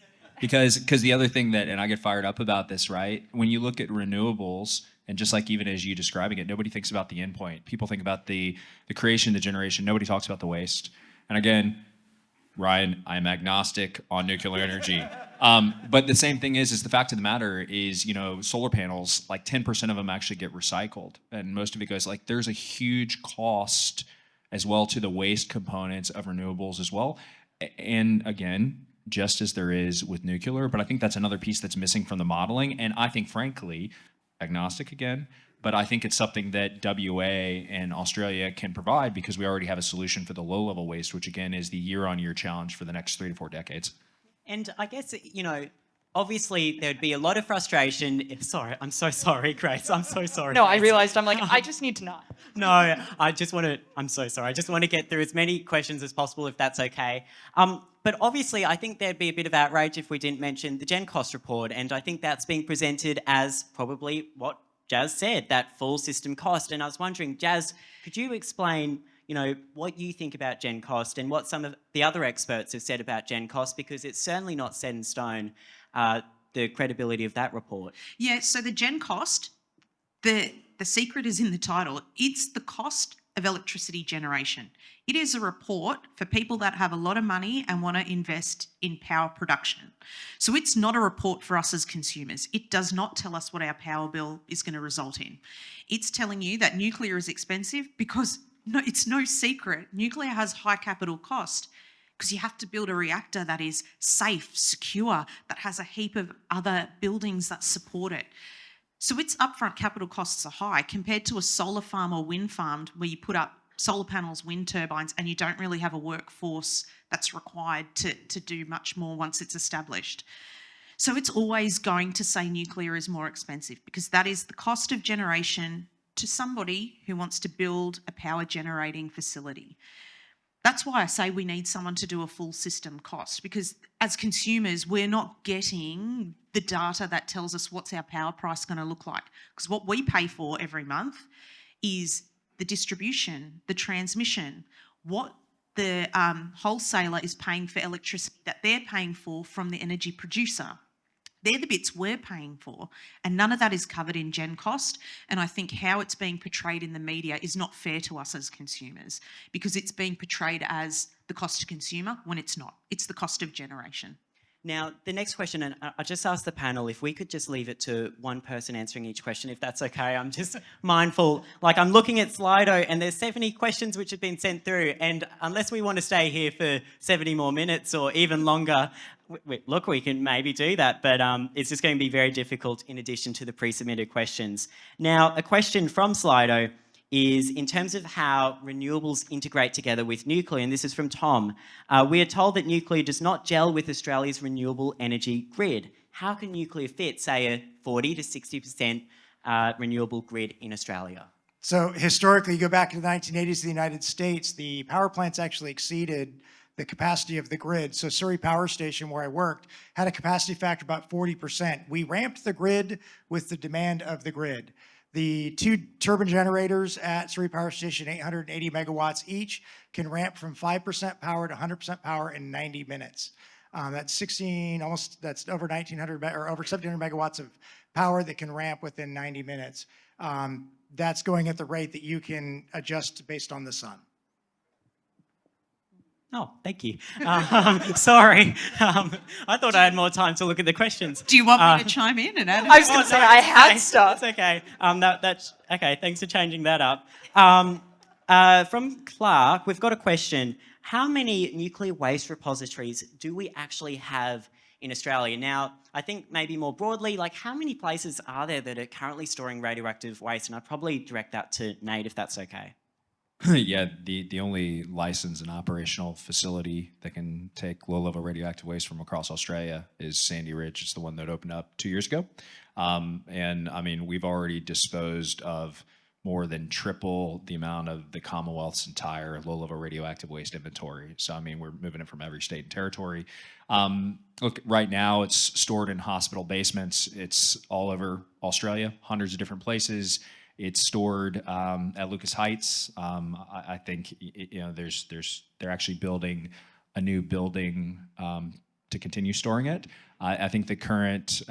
Because the other thing that, and I get fired up about this, right? When you look at renewables, and just like even as you describing it, nobody thinks about the endpoint. People think about the creation, the generation. Nobody talks about the waste. And again, Ryan, I'm agnostic on nuclear energy. But the same thing is the fact of the matter is, solar panels, like 10% of them actually get recycled. And most of it goes, like, there's a huge cost as well to the waste components of renewables as well. And again, just as there is with nuclear, but I think that's another piece that's missing from the modeling. And I think, frankly, agnostic again, but I think it's something that WA and Australia can provide because we already have a solution for the low-level waste, which again is the year-on-year challenge for the next 3 to 4 decades. And I guess, obviously there'd be a lot of frustration. Sorry, I'm so sorry, Grace. I'm so sorry. No, I realized I just need to not. No, I'm so sorry. I just want to get through as many questions as possible, if that's okay. But obviously, I think there'd be a bit of outrage if we didn't mention the Gen Cost report. And I think that's being presented as probably what Jazz said, that full system cost. And I was wondering, Jazz, could you explain, what you think about Gen Cost and what some of the other experts have said about Gen Cost? Because it's certainly not set in stone, the credibility of that report. Yeah, so the Gen Cost, the secret is in the title. It's the cost of electricity generation. It is a report for people that have a lot of money and want to invest in power production. So it's not a report for us as consumers. It does not tell us what our power bill is going to result in. It's telling you that nuclear is expensive because it's no secret. Nuclear has high capital cost because you have to build a reactor that is safe, secure, that has a heap of other buildings that support it. So its upfront capital costs are high compared to a solar farm or wind farm where you put up solar panels, wind turbines, and you don't really have a workforce that's required to do much more once it's established. So it's always going to say nuclear is more expensive because that is the cost of generation to somebody who wants to build a power generating facility. That's why I say we need someone to do a full system cost, because as consumers, we're not getting the data that tells us what's our power price going to look like. Because what we pay for every month is the distribution, the transmission, what the wholesaler is paying for electricity that they're paying for from the energy producer. They're the bits we're paying for, and none of that is covered in Gen Cost. And I think how it's being portrayed in the media is not fair to us as consumers because it's being portrayed as the cost to consumer when it's not. It's the cost of generation. Now, the next question, and I just asked the panel if we could just leave it to one person answering each question, if that's okay. I'm just mindful, like I'm looking at Slido and there's 70 questions which have been sent through, and unless we want to stay here for 70 more minutes or even longer, look, we can maybe do that, but it's just going to be very difficult in addition to the pre-submitted questions. Now, a question from Slido is in terms of how renewables integrate together with nuclear, and this is from Tom. We are told that nuclear does not gel with Australia's renewable energy grid. How can nuclear fit, say, a 40 to 60% renewable grid in Australia? So historically, you go back to the 1980s, the United States, the power plants actually exceeded the capacity of the grid. So Surrey Power Station, where I worked, had a capacity factor about 40%. We ramped the grid with the demand of the grid. The 2 turbine generators at Surrey Power Station, 880 megawatts each, can ramp from 5% power to 100% power in 90 minutes. That's 16, that's over 1,900 or over 1,700 megawatts of power that can ramp within 90 minutes. That's going at the rate that you can adjust based on the sun. Oh, thank you. Sorry. I thought I had more time to look at the questions. Do you want me to chime in and add? I was going to say, I had okay. stuff. That's okay. That's okay. Thanks for changing that up. From Clark, we've got a question. How many nuclear waste repositories do we actually have in Australia? Now, I think maybe more broadly, like how many places are there that are currently storing radioactive waste? And I'd probably direct that to Nate if that's okay. Yeah, the only licensed and operational facility that can take low-level radioactive waste from across Australia is Sandy Ridge. It's the one that opened up 2 years ago. And I mean, we've already disposed of more than triple the amount of the Commonwealth's entire low-level radioactive waste inventory. So, I mean, we're moving it from every state and territory. Look, right now it's stored in hospital basements. It's all over Australia, hundreds of different places. It's stored at Lucas Heights. I think they're actually building a new building to continue storing it. I think the current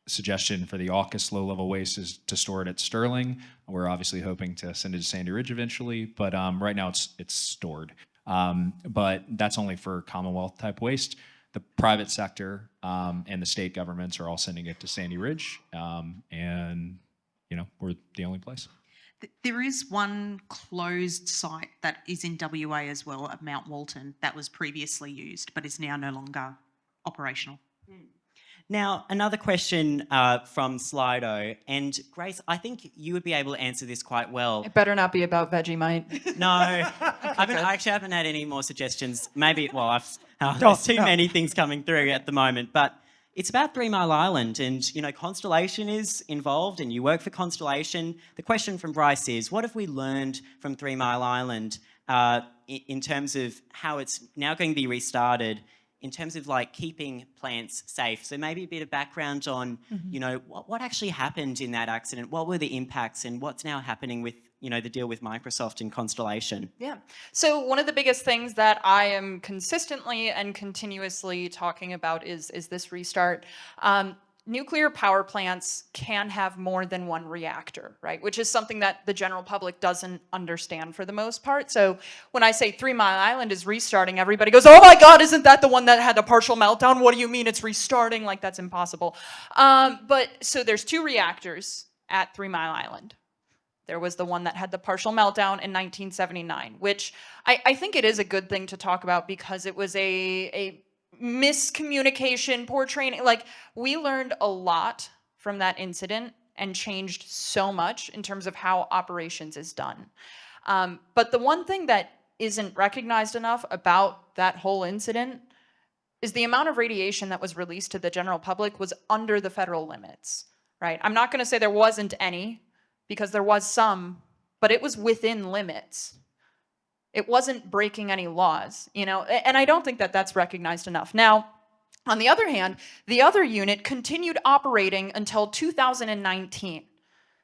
suggestion for the AUKUS low-level waste is to store it at Stirling. We're obviously hoping to send it to Sandy Ridge eventually, but right now it's stored. But that's only for Commonwealth type waste. The private sector and the state governments are all sending it to Sandy Ridge, and we're the only place. There is one closed site that is in WA as well at Mount Walton that was previously used but is now no longer operational. Now, another question from Slido, and Grace, I think you would be able to answer this quite well. It better not be about Vegemite. No, I actually haven't had any more suggestions. Maybe, well, there's too many things coming through at the moment, but it's about 3 Mile Island, and Constellation is involved, and you work for Constellation. The question from Bryce is, what have we learned from 3 Mile Island in terms of how it's now going to be restarted, in terms of like keeping plants safe? So maybe a bit of background on, what actually happened in that accident, what were the impacts, and what's now happening with the deal with Microsoft and Constellation. Yeah. So one of the biggest things that I am consistently and continuously talking about is this restart. Nuclear power plants can have more than one reactor, right? Which is something that the general public doesn't understand for the most part. So when I say 3 Mile Island is restarting, everybody goes, oh my God, isn't that the one that had a partial meltdown? What do you mean it's restarting? Like, that's impossible. But so there's 2 reactors at 3 Mile Island. There was the one that had the partial meltdown in 1979, which I think it is a good thing to talk about because it was a miscommunication, poor training. Like, we learned a lot from that incident and changed so much in terms of how operations is done. But the one thing that isn't recognized enough about that whole incident is the amount of radiation that was released to the general public was under the federal limits, right? I'm not going to say there wasn't any, because there was some, but it was within limits. It wasn't breaking any laws, and I don't think that that's recognized enough. Now, on the other hand, the other unit continued operating until 2019.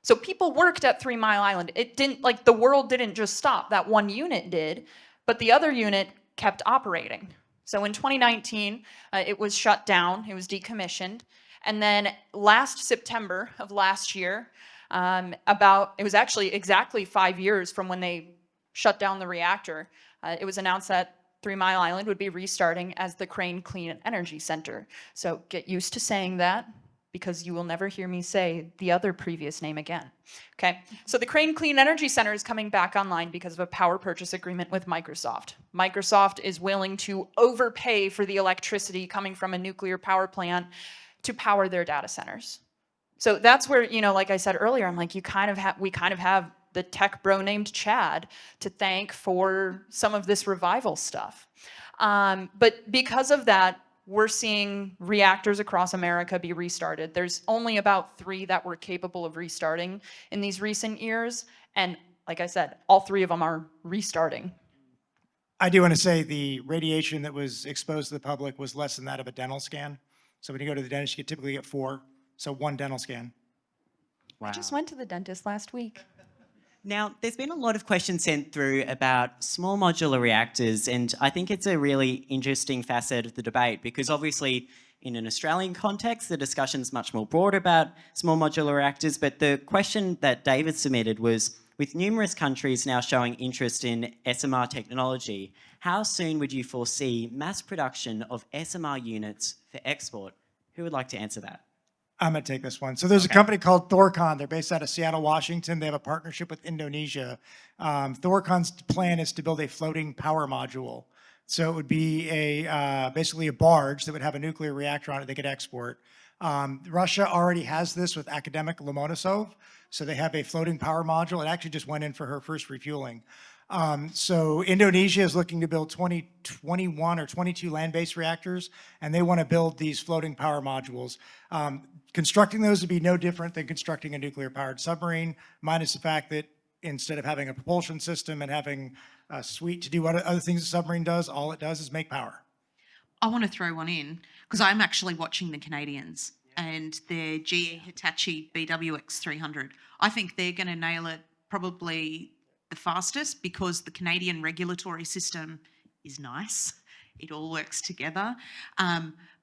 So people worked at 3 Mile Island. It didn't, the world didn't just stop. That one unit did, but the other unit kept operating. So in 2019, it was shut down, it was decommissioned. And then last September of last year, it was actually exactly 5 years from when they shut down the reactor, it was announced that 3 Mile Island would be restarting as the Crane Clean Energy Center. So get used to saying that, because you will never hear me say the other previous name again. Okay, so the Crane Clean Energy Center is coming back online because of a power purchase agreement with Microsoft. Microsoft is willing to overpay for the electricity coming from a nuclear power plant to power their data centers. So that's where, like I said earlier, I'm like, we kind of have the tech bro named Chad to thank for some of this revival stuff. But because of that, we're seeing reactors across America be restarted. There's only about 3 that were capable of restarting in these recent years. And like I said, all 3 of them are restarting. I do want to say the radiation that was exposed to the public was less than that of a dental scan. So when you go to the dentist, you typically get 4, so 1 dental scan. I just went to the dentist last week. Now, there's been a lot of questions sent through about small modular reactors, and I think it's a really interesting facet of the debate because obviously in an Australian context, the discussion is much more broad about small modular reactors, but the question that David submitted was, with numerous countries now showing interest in SMR technology, how soon would you foresee mass production of SMR units for export? Who would like to answer that? I'm going to take this one. So there's a company called Thorcon. They're based out of Seattle, Washington. They have a partnership with Indonesia. Thorcon's plan is to build a floating power module. So it would be basically a barge that would have a nuclear reactor on it they could export. Russia already has this with academic Lomonosov. So they have a floating power module. It actually just went in for her first refueling. So Indonesia is looking to build 21 or 22 land-based reactors, and they want to build these floating power modules. Constructing those would be no different than constructing a nuclear-powered submarine, minus the fact that instead of having a propulsion system and having a suite to do what other things a submarine does, all it does is make power. I want to throw one in because I'm actually watching the Canadians and their GE Hitachi BWX300. I think they're going to nail it probably the fastest because the Canadian regulatory system is nice. It all works together.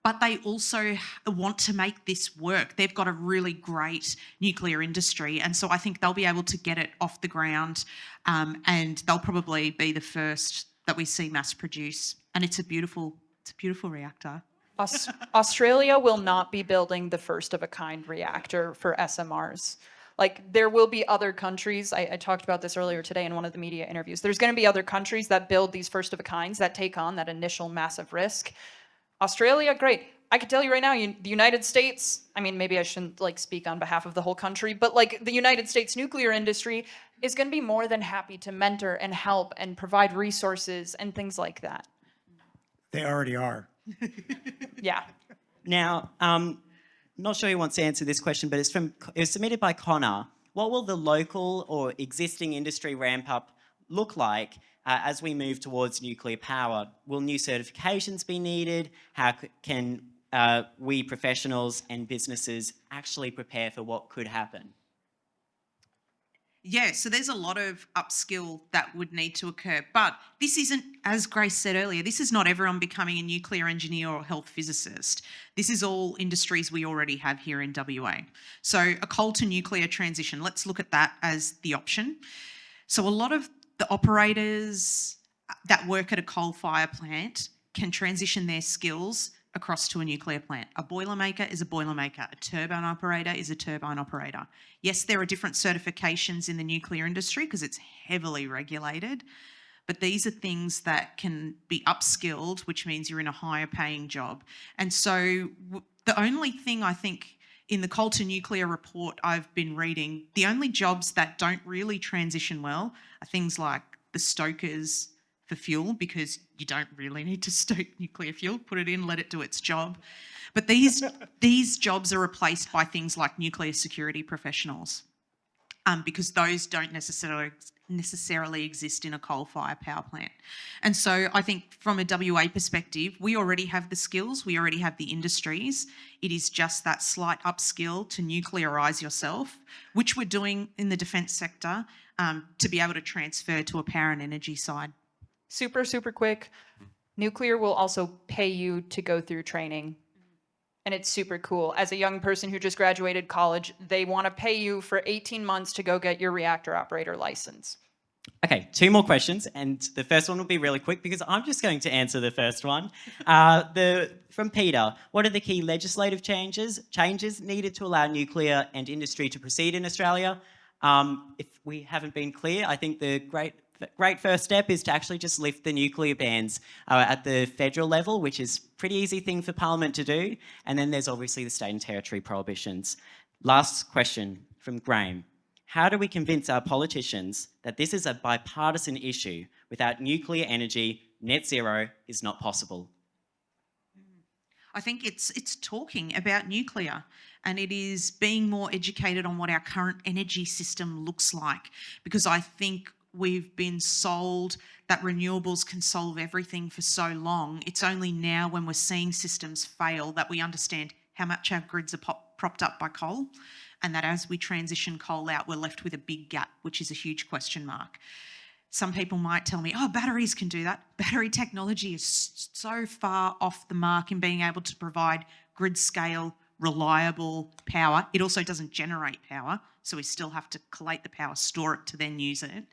But they also want to make this work. They've got a really great nuclear industry, and so I think they'll be able to get it off the ground, and they'll probably be the first that we see mass produce. And it's a beautiful reactor. Australia will not be building the first of a kind reactor for SMRs. Like, there will be other countries, I talked about this earlier today in one of the media interviews, there's going to be other countries that build these first of a kinds that take on that initial massive risk. Australia, great. I can tell you right now, the United States, I mean, maybe I shouldn't speak on behalf of the whole country, but the United States nuclear industry is going to be more than happy to mentor and help and provide resources and things like that. They already are. Yeah. Now, not sure who wants to answer this question, but it was submitted by Connor. What will the local or existing industry ramp up look like as we move towards nuclear power? Will new certifications be needed? How can we professionals and businesses actually prepare for what could happen? Yeah, so there's a lot of upskill that would need to occur. But this isn't, as Grace said earlier, this is not everyone becoming a nuclear engineer or health physicist. This is all industries we already have here in WA. So a coal to nuclear transition, let's look at that as the option. So a lot of the operators that work at a coal fire plant can transition their skills across to a nuclear plant. A boilermaker is a boilermaker. A turbine operator is a turbine operator. Yes, there are different certifications in the nuclear industry because it's heavily regulated, but these are things that can be upskilled, which means you're in a higher paying job. And so the only thing I think in the coal to nuclear report I've been reading, the only jobs that don't really transition well are things like the stokers for fuel, because you don't really need to stoke nuclear fuel, put it in, let it do its job. But these jobs are replaced by things like nuclear security professionals, because those don't necessarily exist in a coal-fired power plant. And so I think from a WA perspective, we already have the skills, we already have the industries. It is just that slight upskill to nuclearise yourself, which we're doing in the defence sector, to be able to transfer to a power and energy side. Super, super quick. Nuclear will also pay you to go through training. And it's super cool. As a young person who just graduated college, they want to pay you for 18 months to go get your reactor operator license. Okay, 2 more questions, and the first one will be really quick because I'm just going to answer the first one. From Peter, what are the key legislative changes needed to allow nuclear and industry to proceed in Australia? If we haven't been clear, I think the great first step is to actually just lift the nuclear bans at the federal level, which is a pretty easy thing for Parliament to do. And then there's obviously the state and territory prohibitions. Last question from Graham. How do we convince our politicians that this is a bipartisan issue? Without nuclear energy, net zero is not possible? I think it's talking about nuclear, and it is being more educated on what our current energy system looks like, because I think we've been sold that renewables can solve everything for so long. It's only now when we're seeing systems fail that we understand how much our grids are propped up by coal. and that as we transition coal out, we're left with a big gap, which is a huge question mark. Some people might tell me, oh, batteries can do that. Battery technology is so far off the mark in being able to provide grid scale, reliable power. It also doesn't generate power, so we still have to collate the power, store it to then use it.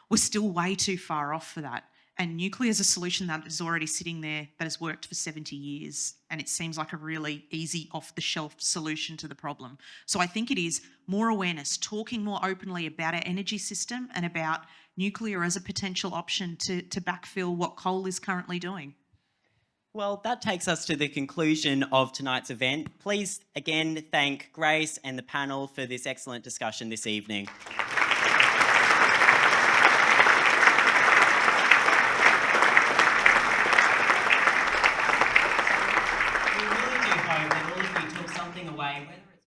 We're still way too far off for that. And nuclear is a solution that is already sitting there that has worked for 70 years. And it seems like a really easy off-the-shelf solution to the problem. So I think it is more awareness, talking more openly about our energy system and about nuclear as a potential option to backfill what coal is currently doing. Well, that takes us to the conclusion of tonight's event. Please again thank Grace and the panel for this excellent discussion this evening. We really do hope that all of you took something away, whether it's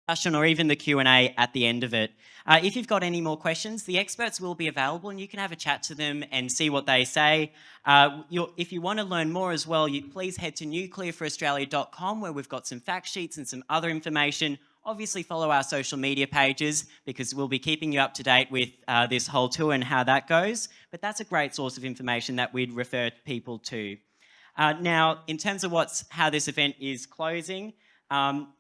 discussion or even the Q&A at the end of it. If you've got any more questions, the experts will be available and you can have a chat to them and see what they say. If you want to learn more as well, please head to nuclearforaustralia.com where we've got some fact sheets and some other information. Obviously follow our social media pages because we'll be keeping you up to date with this whole tour and how that goes. But that's a great source of information that we'd refer people to. Now, in terms of how this event is closing,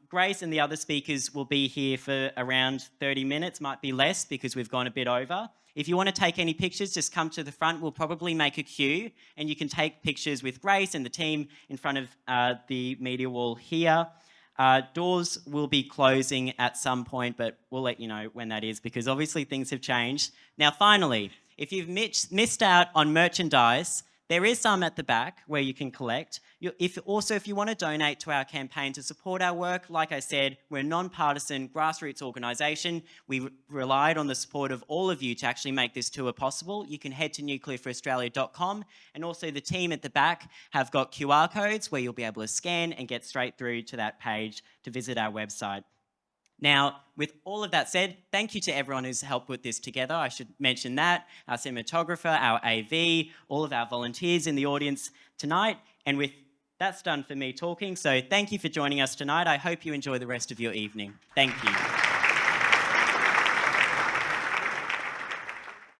Grace and the other speakers will be here for around 30 minutes, might be less because we've gone a bit over. If you want to take any pictures, just come to the front. We'll probably make a queue and you can take pictures with Grace and the team in front of the media wall here. Doors will be closing at some point, but we'll let you know when that is because obviously things have changed. Now, finally, if you've missed out on merchandise, there is some at the back where you can collect. If you want to donate to our campaign to support our work, like I said, we're a non-partisan grassroots organisation. We relied on the support of all of you to actually make this tour possible. You can head to nuclearforaustralia.com, and also the team at the back have got QR codes where you'll be able to scan and get straight through to that page to visit our website. Now, with all of that said, thank you to everyone who's helped put this together. I should mention that, our cinematographer, our AV, all of our volunteers in the audience tonight. And that's done for me talking. So thank you for joining us tonight. I hope you enjoy the rest of your evening. Thank you.